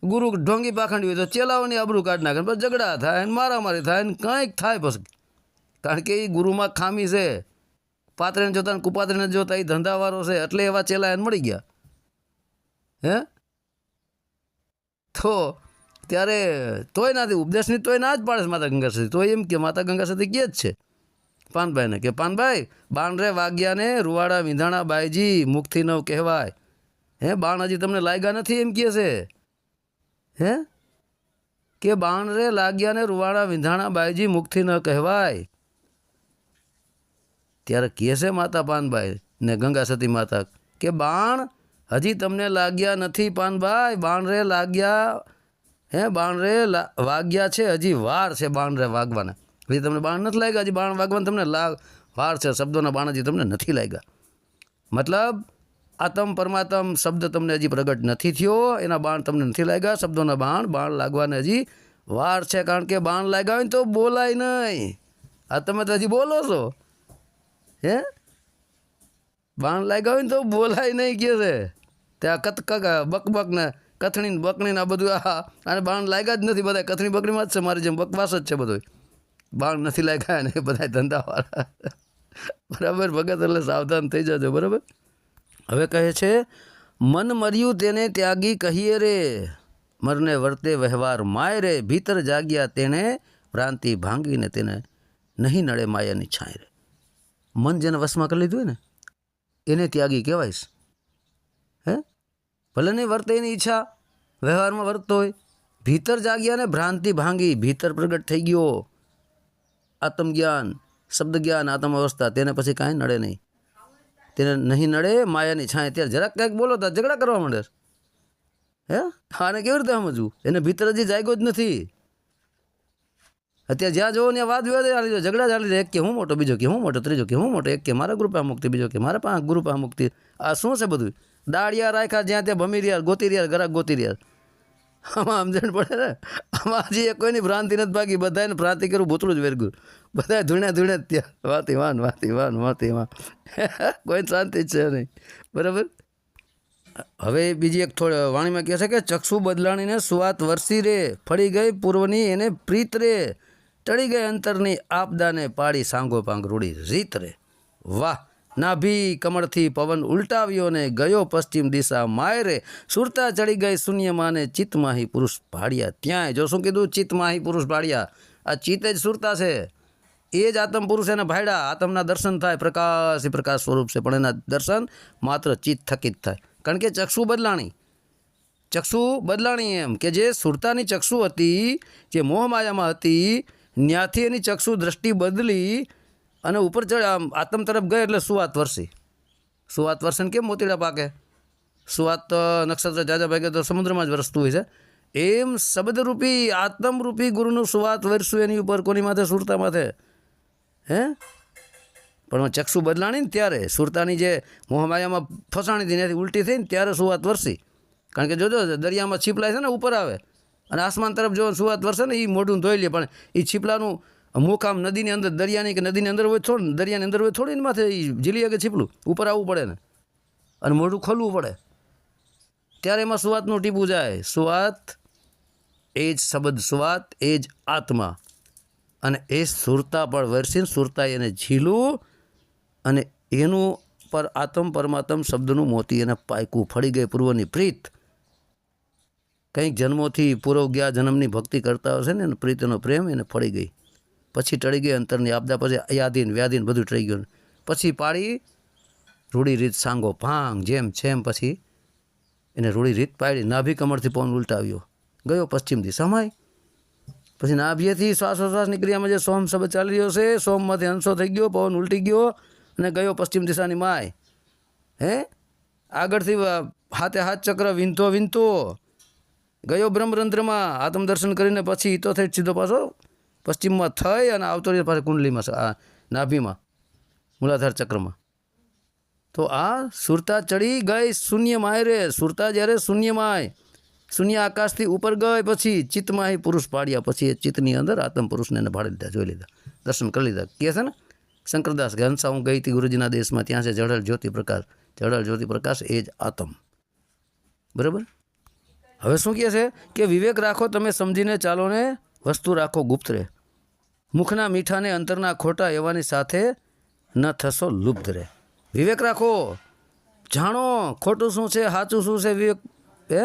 ગુરુ ઢોંગી પાખંડી હોય તો ચેલાઓની આબરૂ કાઢી નાખે, પછી ઝઘડા થાય ને મારામારી થાય ને કંઈક થાય પછી. કારણ કે એ ગુરુમાં ખામી છે. પાત્રે ને જોતા ને કુપાત્રે ને જોતા એ ધંધાવાળો છે, એટલે એવા ચેલા એને મળી ગયા. હે તો ત્યારે તોય નથી ઉપદેશની, તોય ના જ પાડે છે માતા ગંગા સતી. તોય એમ કે માતા ગંગા સતી કહે જ છે પાનભાઈને કે પાનભાઈ બાણ રે વાગ્યાને રૂવાડા વિંધાણા બાઈજી, મુખથી ન કહેવાય. હે બાણ હજી તમને લાગ્યા નથી એમ કહે છે. હે કે બાણ રે લાગ્યા ને રૂવાડા વિંધાણા બાઈજી, મુખથી ન કહેવાય. ત્યારે કહે છે માતા પાનભાઈ ને ગંગા સતી માતા કે બાણ હજી તમને લાગ્યા નથી પાનભાઈ, બાણ રે લાગ્યા, હે બાણ રે વાગ્યા છે, હજી વાર છે બાણ રે વાગવાના. હજી તમને બાણ નથી લાગ્યા, હજી બાણ વાગવાના તમને વાર છે. શબ્દોના બાણ હજી તમને નથી લાગ્યા. મતલબ આત્મ પરમાત્મ શબ્દ તમને હજી પ્રગટ નથી થયો, એના બાણ તમને નથી લાગ્યા. શબ્દોના બાણ લાગવાને હજી વાર છે, કારણ કે બાણ લાગ્યા હોય ને તો બોલાય નહીં. આ તમે તો હજી બોલો છો. હે બાણ લાગ્યા હોય ને તો બોલાય નહીં કહે છે. ત્યાં બકબક ને કથણી બકણી આ બધું અને બાણ લાગ્યા જ નથી. બધા કથણી બકણીમાં જ છે, મારી જેમ બકવાસ જ છે બધું. બાણ નથી લાગ્યા ને બધા ધંધાવાળા. બરાબર ભગત, એટલે સાવધાન થઈ જજો. બરાબર. હવે કહે છે મન મર્યું તેને ત્યાગી કહીએ રે, મરને વર્તે વ્યવહાર માય રે, ભીતર જાગ્યા તેણે ભ્રાંતિ ભાંગીને તેને નહીં નડે માયાની છાંય રે. મન જેને વશમાં કરી લીધું હોય ને એને ત્યાગી કહેવાય છે. હે ભલે નહીં વર્તે એની ઈચ્છા, વ્યવહારમાં વર્તતો હોય, ભીતર જાગ્યા ને ભ્રાંતિ ભાંગી, ભીતર પ્રગટ થઈ ગયો આત્મજ્ઞાન, શબ્દ જ્ઞાન, આત્મ અવસ્થા, તેને પછી કાંઈ નડે નહીં. તેને નહીં નડે માયાની છાંય. ત્યારે જરાક કંઈક બોલો તો ઝઘડા કરવા માંડે. હે આને કેવી રીતે સમજવું? એને ભીતર હજી જાગ્યો જ નથી. અત્યારે જ્યાં જોવો ત્યાં વાદ વિવાદ ચાલી જાય, ઝઘડા ચાલી જાય. એક કે હું મોટો, બીજો કે હું મોટો, ત્રીજો કે હું મોટો, એક કે મારા ગ્રુપ આ મુક્તિ, બીજો કે મારા પાંચ ગ્રુપ આ મુક્તિ. આ શું છે બધું? દાળિયા રાખ્યા જ્યાં ત્યાં ભમી રહ્યા, ગોતી રહ્યા, ગરાક ગોતી રહ્યા. આમાં સમજણ પડે ને? આમાં હજી કોઈની ભ્રાંતિ નથી ભાગી. બધાને ભ્રાંતિ કરું ભૂતળું જ વેરગું. બધા ધૂણ્યા ધૂણ્યા ત્યાં વાતી વાન વાતી વાન વાતી વાન. કોઈ શાંતિ જ છે નહીં. બરાબર. હવે બીજી એક થોડી વાણીમાં કહે છે કે ચક્ષુ બદલાણીને સુવાત વરસી રે, ફળી ગઈ પૂર્વની એને પ્રીત રે, ટળી ગઈ અંતરની આપદાને પાડી સાંગો પાંગ રૂડી રીત રે. વાહ! નાભી કમળથી પવન ઉલટાવ્યો ને ગયો પશ્ચિમ દિશા માયરે, સુરતા ચડી ગઈ શૂન્યમાં ને ચિત્તમાહી પુરુષ ભાડિયા. ત્યાંય જો શું કીધું? ચિત્તમાહી પુરુષ ભાડિયા. આ ચિત્ત જ સુરતા છે, એ જ આત્મ પુરુષ એને ભાડ્યા. આત્મના દર્શન થાય, પ્રકાશ એ પ્રકાશ સ્વરૂપ છે, પણ એના દર્શન માત્ર ચિત્ત થકી જ થાય. કારણ કે ચક્ષુ બદલાણી, ચક્ષુ બદલાણી એમ કે જે સુરતાની ચક્ષુ હતી, જે મોહમાયામાં હતી, ત્યાંથી એની ચક્ષુ દ્રષ્ટિ બદલી અને ઉપર ચડ આત્મ તરફ ગઈ એટલે સુવાત વરસી. સુવાત વરસે કેમ મોતીડા પાકે? સુવાત તો નક્ષત્ર જાજા ભાગે તો સમુદ્રમાં જ વરસતું હોય છે. એમ શબ્દરૂપી આત્મરૂપી ગુરુનું સુવાત વરસ્યું એની ઉપર. કોની માથે? સુરતા માથે. હે પણ ચક્ષુ બદલાણી ને ત્યારે સુરતાની જે મોહમાયામાં ફસાણી હતી ત્યાંથી ઉલટી થઈને ત્યારે સુવાત વરસી. કારણ કે જોજો દરિયામાં છીપલાય છે ને ઉપર આવે અને આસમાન તરફ જો સુવાત વરસે ને એ મોઢું ધોઈ લે, પણ એ છીપલાનું મુખ આમ નદીની અંદર, દરિયાની કે નદીની અંદર હોય થોડું, દરિયાની અંદર હોય થોડી, માથે એ ઝીલી કે છીપલું ઉપર આવવું પડે ને અને મોઢું ખોલવું પડે, ત્યારે એમાં સુવાતનું ટીપું જાય. સુવાત એ જ શબ્દ, સુવાત એ જ આત્મા, અને એ સુરતા પર વરસીને સુરતા એને ઝીલું અને એનું પર આત્મ પરમાત્મ શબ્દનું મોતી એને પાયકું. ફળી ગઈ પૂર્વની પ્રીત. કંઈક જન્મોથી પૂર્વ ગયા જન્મની ભક્તિ કરતા હશે ને પ્રીતનો પ્રેમ એને ફળી ગઈ. પછી ટળી ગઈ અંતરની આપદા, પછી યાદીન વ્યાધીન બધું ટળી ગયું. પછી પાડી રૂડી રીત સાંગો ભાંગ, જેમ છેમ પછી એને રૂડી રીત પાડી. નાભી કમળથી પવન ઉલટાવ્યો, ગયો પશ્ચિમ દિશામાં. પછી નાભીએથી શ્વાસોશ્વાસ નીકળ્યામાં જે સોમ શબ્દ ચાલી રહ્યો છે, સોમમાંથી હંસો થઈ ગયો, પવન ઉલટી ગયો અને ગયો પશ્ચિમ દિશાની માય. હે આગળથી હાથે હાથ ચક્ર વિંધતો વિંધતો ગયો બ્રહ્મરંધ્રમાં આત્મદર્શન કરીને. પછી તો થઈ સીધો પાછો પશ્ચિમમાં થઈ અને આવતો રહ્યો પાછો કુંડલીમાં, આ નાભીમાં, મૂલાધાર ચક્રમાં. તો આ સુરતા ચડી ગઈ શૂન્યમાય રે. સુરતા જ્યારે શૂન્યમાય, શૂન્ય આકાશથી ઉપર ગઈ પછી ચિત્તમાં પુરુષ પાડ્યા. પછી એ ચિત્તની અંદર આત્મ પુરુષને એને ભાડી લીધા, જોઈ લીધા, દર્શન કરી લીધા. કહે છે ને શંકરદાસ કે હંસા હું ગઈ હતી ગુરુજીના દેશમાં, ત્યાં છે જળહળ જ્યોતિ પ્રકાશ. જળહળ જ્યોતિ પ્રકાશ એ જ આત્મ. બરાબર. હવે શું કહે છે કે વિવેક રાખો તમે સમજીને ચાલો ને, વસ્તુ રાખો ગુપ્ત રે. મુખના મીઠા ને અંતરના ખોટા એવાની સાથે ન થશો લુપ્ત રે. વિવેક રાખો, જાણો ખોટું શું છે, સાચું શું છે. વિવેક હે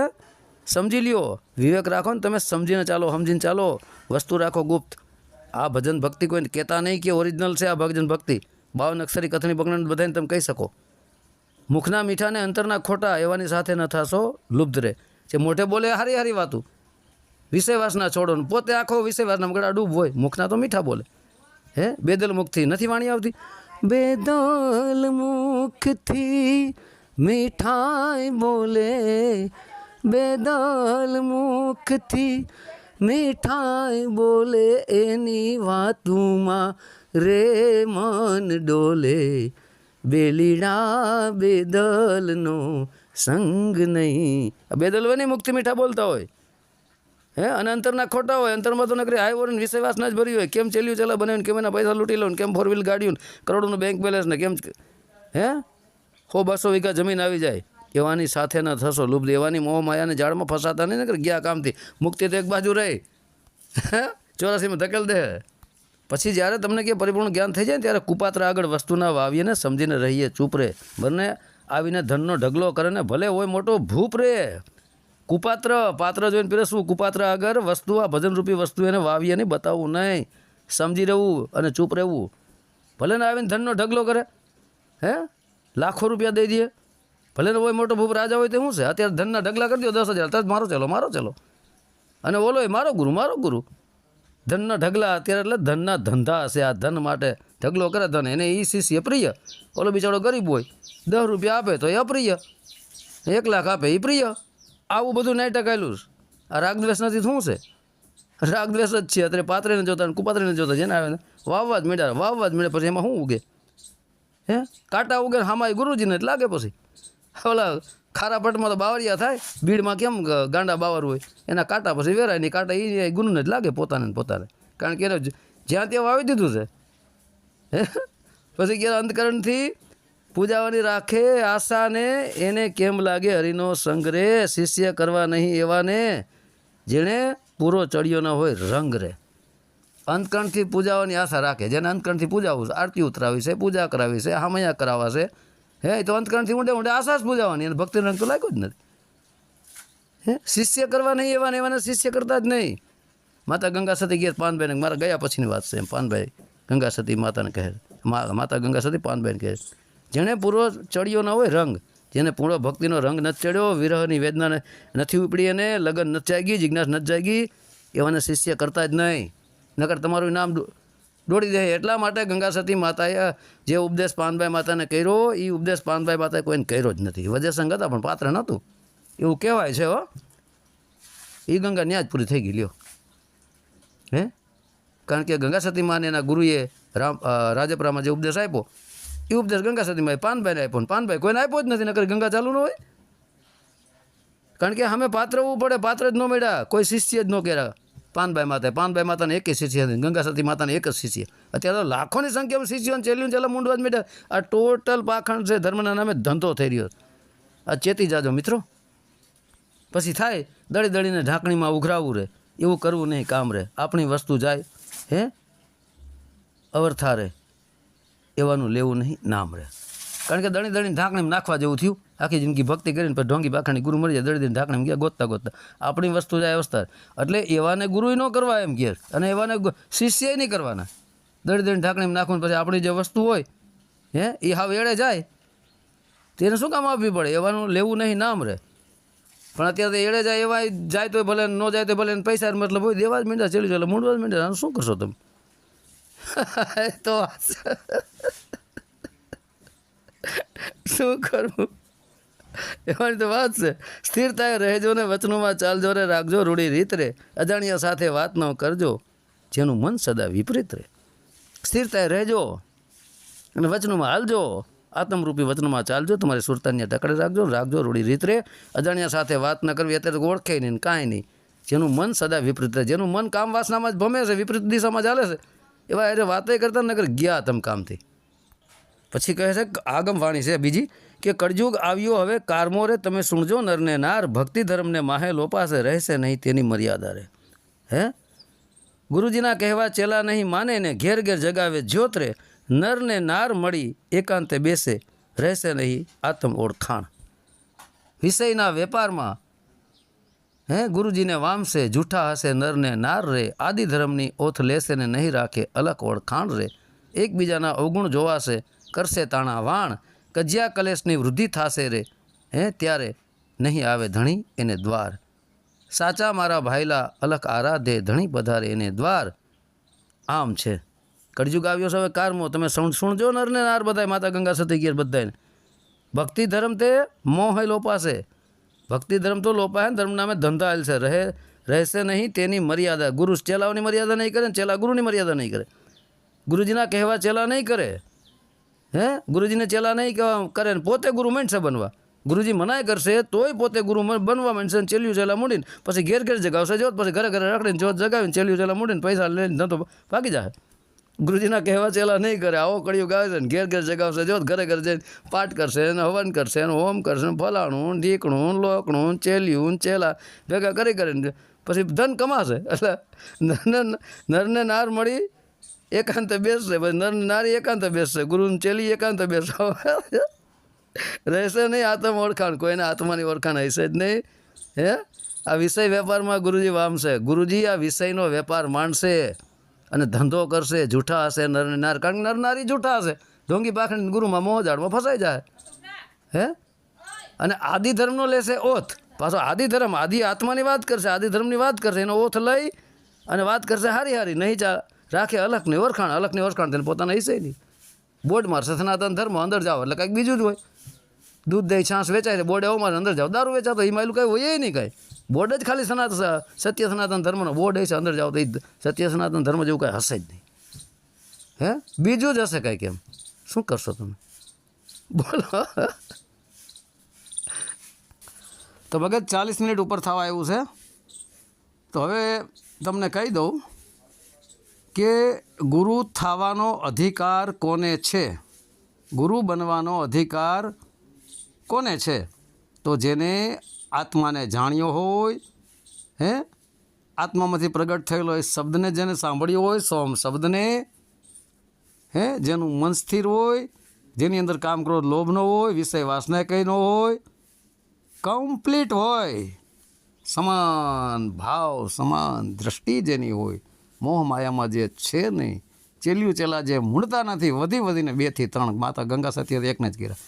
સમજી લ્યો. વિવેક રાખો ને તમે, સમજીને ચાલો, સમજીને ચાલો, વસ્તુ રાખો ગુપ્ત. આ ભજન ભક્તિ કોઈને કહેતા નહીં કે ઓરિજિનલ છે આ ભજન ભક્તિ. 52 અક્ષરી કથની બગડન બધાને તમે કહી શકો. મુખના મીઠા ને અંતરના ખોટા એવાની સાથે ન થશો લુપ્ત રે. જે મોઢે બોલે હારી હારી વાતું, વિષયવાસના છોડો, પોતે આખો વિષયવાસના ગળા ડૂબ હોય. મુખના તો મીઠા બોલે. હે બેદલ મુખથી નથી વાણી આવતી? બેદલ મુખથી મીઠાઈ બોલે, બેદલ મુખથી મીઠાઈ બોલે, એની વાતુમાં રે મન ડોલે. બેલીડા બેદલનો સંગ નહીં. બેદલ હોય નહીં, મુખથી મીઠા બોલતા હોય. હે અને અંતરના ખોટા હોય. અંતરમાં તો નકરી હાઈ ઓર વિષયવાસના જ ભરી હોય. કેમ ચેલ્યું ચલા બનાવીને, કેમ એના પૈસા લૂંટી લો, કેમ 4 વ્હીલ ગાડીઓ, કરોડોનું બેંક બેલેન્સ ને કેમ હે 100-200 વીઘા જમીન આવી જાય. એવાની સાથે ન થશો લુપ્ત. એવાની મોહ માયાને જાળમાં ફસાતા નહીં ને ગયા કામથી. મુક્તિ તો એક બાજુ રહે, 84માં ધકેલ દે. પછી જ્યારે તમને કે પરિપૂર્ણ જ્ઞાન થઈ જાય ત્યારે કુપાત્ર આગળ વસ્તુના વાવીએ ને સમજીને રહીએ ચૂપ રે. બંને આવીને ધનનો ઢગલો કરે ને ભલે હોય મોટો ભૂપ રે. કુપાત્ર પાત્ર જોઈને પીરસવું, કુપાત્ર આગળ વસ્તુ, આ ભજનરૂપી વસ્તુ એને વાવીએ નહીં, બતાવવું નહીં, સમજી રહેવું અને ચૂપ રહેવું. ભલે ને આવીને ધનનો ઢગલો કરે, હે લાખો રૂપિયા દઈ દે, ભલે ને હોય મોટો ભૂપ રાજા હોય તો શું છે? અત્યારે ધનના ઢગલા કરી દો 10,000, તરત મારો ચલો, મારો ચલો. અને ઓલો એ મારો ગુરુ ધનના ઢગલા અત્યારે એટલે ધનના ધંધા હશે આ ધન માટે ઢગલો કરે ધન એને એ શિષ્ય પ્રિય ઓલો બિચારો ગરીબ હોય 10 રૂપિયા આપે તો એ અપ્રિય 1 લાખ આપે એ પ્રિય આવું બધું નાટક આવેલું છે આ રાગદ્વેષ નથી શું છે રાગદ્વેષ જ છે અત્યારે પાત્રીને જોતા કુપાત્રીને જોતા જેને આવે ને વાવવા જ મળે પછી એમાં શું ઉગે હે કાંટા ઉગે હામાં ગુરુજીને જ લાગે પછી ઓલા ખારા પટમાં તો બાવરિયા થાય ભીડમાં કેમ ગાંડા બાવર હોય એના કાંટા પછી વેરાય નહીં કાંટા એ ગુરુને જ લાગે પોતાને કારણ કે એને જ્યાં ત્યાં વાવી દીધું છે હે પછી કે અંતકરણથી પૂજાવાની રાખે આશાને એને કેમ લાગે હરિનો સંગ રે શિષ્ય કરવા નહીં એવાને જેણે પૂરો ચડ્યો ન હોય રંગ રે અંતકરણથી પૂજાવાની આશા રાખે જેને અંતકરણથી પૂજાવું છે આરતી ઉતરાવી છે પૂજા કરાવી છે હામૈયા કરાવવા છે હે તો અંતકરણથી ઊંડે આશા જ પૂજાવાની અને ભક્તિ રંગ તો લાગ્યો જ નથી હે શિષ્ય કરવા નહીં એવાને શિષ્ય કરતા જ નહીં માતા ગંગા સતી ગયા પાનભાઈને મારા ગયા પછીની વાત છે એમ પાનભાઈ ગંગા સતી માતાને કહે માતા ગંગા સતી પાનભાઈને કહે જેણે પૂરો ચડ્યો ન હોય રંગ જેને પૂરો ભક્તિનો રંગ નથી ચડ્યો વિરહની વેદના નથી ઉપડી અને લગન નથી જાગી જિજ્ઞાસ નથી જાગી એવાને શિષ્ય કરતા જ નહીં નકર તમારું નામ દોડી દે એટલા માટે ગંગા સતી માતાએ જે ઉપદેશ પાનભાઈ માતાને કર્યો એ ઉપદેશ પાનભાઈ માતાએ કોઈને કર્યો જ નથી વજ્રસંગ હતા પણ પાત્ર નહોતું એવું કહેવાય છે હો એ ગંગા ન્યા જ પૂરી થઈ ગઈ લ્યો હે કારણ કે ગંગા સતી માને એના ગુરુએ રાજપરામાં જે ઉપદેશ આપ્યો એ ઉપદેશ ગંગા સતીમાં પાનભાઈને આપ્યો ને પાનભાઈ કોઈને આપ્યો જ નથી નકર ગંગા ચાલુ ન હોય કારણ કે અમે પાત્ર હોવું પડે પાત્ર જ ન મળ્યા કોઈ શિષ્ય જ ન કર્યા પાનભાઈ માતાને એક જ શિષ્ય હતી ગંગા સતી માતાને એક જ શિષ્ય અત્યારે તો લાખોની સંખ્યામાં શિષ્યો ચેલ્યું ચેલા મૂંડવા જ મીઠા આ ટોટલ પાખંડ છે ધર્મના નામે ધંધો થઈ રહ્યો આ ચેતી જાજો મિત્રો પછી થાય દળીને ઢાંકણીમાં ઉઘરાવવું રહે એવું કરવું નહીં કામ રહે આપણી વસ્તુ જાય હે અવરથા રહે એવાનું લેવું નહીં નામ રહે કારણ કે દળીને ઢાંકણીમાં નાખવા જેવું થયું આખી જિંદગી ભક્તિ કરીને પછી ઢોંગી પાખાની ગુરુ મળી જાય દળીને ઢાંકણીમાં ગયા ગોતતા આપણી વસ્તુ જાય અવસ્થા એટલે એવાને ગુરુ ન કરવા એમ ઘેર અને એવાને શિષ્ય નહીં કરવાના દળીને ઢાંકણીમાં નાખવું પછી આપણી જે વસ્તુ હોય હે એ હાવ એળે જાય તેને શું કામ આપવી પડે એવાનું લેવું નહીં નામ રહે પણ અત્યારે તો એળે જાય એવા જાય તો ભલે ન જાય તો ભલે પૈસા મતલબ હોય દેવા જ મીંડા ચડી જાય મૂંડવા જ મીંડા શું કરશો તમે તો શું કરવું એવાની તો વાત છે સ્થિરતાએ રહેજો ને વચનોમાં ચાલજો રે રાખજો રૂઢી રીત રે અજાણ્યા સાથે વાત ન કરજો જેનું મન સદા વિપરીત રહે સ્થિરતાએ રહેજો અને વચનોમાં હાલજો આત્મરૂપી વચનોમાં ચાલજો તમારી સુરતાન્ય ટકડે રાખજો રૂઢી રીત રે અજાણ્યા સાથે વાત ન કરવી અત્યારે ઓળખે નહીં કાંઈ નહીં જેનું મન સદા વિપરીત રહે જેનું મન કામ વાસનામાં જ ભમે છે વિપરીત દિશામાં ચાલે છે એવા અરે વાતે કરતા નગર ગયા તમ કામથી પછી કહે છે આગમ વાણી છે બીજી કે કળયુગ આવ્યો હવે કારમો રે તમે સુણજો નરને નાર ભક્તિ ધર્મને માહે લોપાશે રહેશે નહીં તેની મર્યાદા રે હે ગુરુજીના કહેવા ચેલા નહીં માને ને ઘેર ઘેર જગાવે જ્યોત રે નરને નાર મળી એકાંતે બેસે રહેશે નહીં આત્મ ઓળખાણ વિષયના વેપારમાં હે ગુરુજીને વામશે જૂઠા હશે નરને નાર રે આદિ ધર્મની ઓથ લેશે ને નહીં રાખે અલગ ઓળખાણ રે એકબીજાના અવગુણ જોવાશે કરશે તાણા વાણ કજિયા કલેશની વૃદ્ધિ થશે રે હે ત્યારે નહીં આવે ધણી એને દ્વાર સાચા મારા ભાઈલા અલખ આરાધે ધણી પધારે એને દ્વાર આમ છે કળયુગ આવ્યો છે હવે કારમો તમે સુણજો નરને નાર બધાય માતા ગંગા સતી ગીર બધાને ભક્તિ ધર્મ તે મોહ લોપાશે ભક્તિ ધર્મ તો લોપાય ધર્મ નામે ધંધા હાલ છે રહેશે નહીં તેની મર્યાદા ગુરુ ચેલાઓની મર્યાદા નહીં કરે ને ચેલા ગુરુની મર્યાદા નહીં કરે ગુરુજીના કહેવા ચેલા નહીં કરે હે ગુરુજીને ચેલા નહીં કરે ને પોતે ગુરુ માંડશે બનવા ગુરુજી મનાય કરશે તોય પોતે ગુરુ બનવા માંડશે ને ચેલ્યું ચેલા મૂડીને પછી ઘેર ઘેર જગાવશે જોત પછી ઘરે ઘરે રખડીને જોત જગાવીને ચેલ્યું ચેલા મૂડીને પૈસા લઈને ધંધો ભાગી જાય ગુરુજીના કહેવા ચેલા નહીં કરે આવો કળિયુગ આવે છે ને ઘેર ઘેર જગાવશે જોત ઘરે ઘરે જઈને પાઠ કરશે ને હવન કરશે ને હોમ કરશે ને ફલાણું ઢીકણું લોકણું ચેલ્યું ચેલા ભેગા કરી કરીને પછી ધન કમાશે એટલે નરને નાર મળી એકાંત બેસશે પછી નરને નારી એકાંત બેસશે ગુરુને ચેલી એકાંત બેસશે રહેશે નહીં આત્મ ઓળખાણ કોઈને આત્માની ઓળખાણ હશે જ નહીં હે આ વિષય વેપારમાં ગુરુજી વામશે ગુરુજી આ વિષયનો વેપાર માણશે અને ધંધો કરશે જૂઠા હશે નરને નાર કારણ કે નર નારી જૂઠા હશે ઢોંગી પાખંડ ગુરુમાં મોહ જાળમાં ફસાઈ જાય હે અને આદિ ધર્મનો લેશે ઓથ પાછો આદિધર્મ, આદિ આત્માની વાત કરશે, આદિધર્મની વાત કરશે, એનો ઓથ લઈ અને વાત કરશે હારી હારી, નહીં રાખે અલખની ઓળખાણ તેને પોતાના હિસ્સે નહીં. બોર્ડ મારશે સનાતન ધર્મ, અંદર જાઓ એટલે કંઈક બીજું જ હોય. દૂધ દહીં છાશ વેચાય છે, બોર્ડ એવો મારે અંદર જાઓ, દારૂ વેચાતો એમાં એલું કંઈ હોય નહીં કાંઈ. બોર્ડ જ ખાલી સત્ય સનાતન ધર્મનો બોર્ડ હશે, અંદર જાઓ તો એ સત્ય સનાતન ધર્મ જેવું કાંઈ હશે જ નહીં. હે બીજું જ હશે કાંઈક. એમ શું કરશો તમે બોલો? તો ભગત 40 મિનિટ ઉપર થવા આવ્યું છે. તો હવે તમને કહી દઉં કે ગુરુ થવાનો અધિકાર કોને છે, ગુરુ બનવાનો અધિકાર કોને છે? તો જેને આત્માને જાણ્યો હોય, હે આત્મામાંથી પ્રગટ થયેલો એ શબ્દને જેને સાંભળ્યો હોય, સોમ શબ્દને, હે જેનું મન સ્થિર હોય, જેની અંદર કામ ક્રોધ લોભ ન હોય, વિષય વાસના કંઈ ન હોય, કમ્પ્લીટ હોય, સમાન ભાવ સમાન દ્રષ્ટિ જેની હોય, મોહ માયામાં જે છે નહીં, ચેલ્યું ચેલા જે મૂળતા નથી, વધીને 2 થી 3 માતા ગંગા સતી એકને જ કર્યા,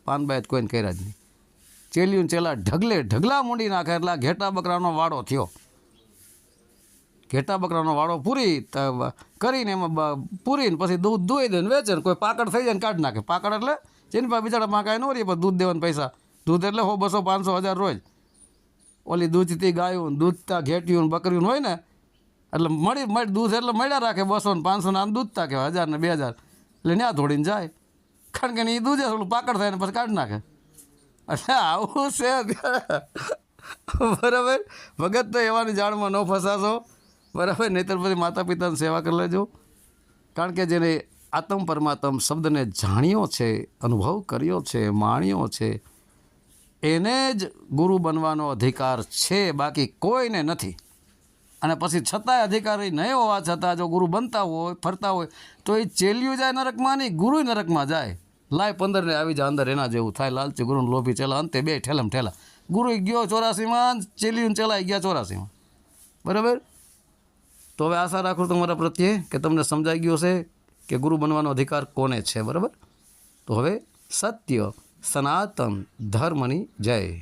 પાનબાઈ જ કોઈને કર્યા જ નહીં. ચેલ્યું ચેલા ઢગલા મૂંડી નાખે એટલે આ ઘેટા બકરાનો વાડો થયો. ઘેટા બકરાનો વાડો કરીને એમાં પૂરીને પછી દૂધ દોઈ દે ને વેચે ને, કોઈ પાકડ થઈ જાય ને કાઢી નાખે. પાકડ એટલે જેની પાસે બિચારા માં કાંઈ ન રહી, પણ દૂધ દેવાના પૈસા. દૂધ એટલે 100, 200, 500, 1000 રોજ. ઓલી દૂધથી ગાયું દૂધતા ઘેટ્યું બકરીયું હોય ને એટલે મળી દૂધ એટલે મળ્યા રાખે 200 ને 500 ને આમ દૂધતા કહેવાય, 1000 ને 2000 એટલે ત્યાં થોડીને જાય. કારણ કે એ દૂધ થોડું પાકડ થાય ને પછી કાઢી નાખે. એટલે આવું છે બરાબર. ભગત તો એવાની જાળમાં ન ફસાશો બરાબર, નહીંતર પછી માતા પિતાની સેવા કરી લેજો. કારણ કે જેને આત્મ પરમાત્મ શબ્દને જાણ્યો છે, અનુભવ કર્યો છે, માણ્યો છે, એને જ ગુરુ બનવાનો અધિકાર છે, બાકી કોઈને નથી. અને પછી છતાંય અધિકારી નહીં હોવા છતાં જો ગુરુ બનતા હોય, ફરતા હોય, તો એ ચેલ્યું જાય નરકમાં નહીં, ગુરુ નરકમાં જાય. લાય 15 ને આવી જાય અંદર, એના જેવું થાય. લાલચી ગુરુને લોભી ચેલા, અંતે 2 ઠેલમ ઠેલા. ગુરુ ગયો 84માં, ચેલ્યું ચેલા ગયા 84માં. બરાબર. તો હવે આશા રાખું તમારા પ્રત્યે કે તમને સમજાઈ ગયું હશે કે ગુરુ બનવાનો અધિકાર કોને છે. બરાબર. તો હવે સત્ય સનાતન ધર્મની જય.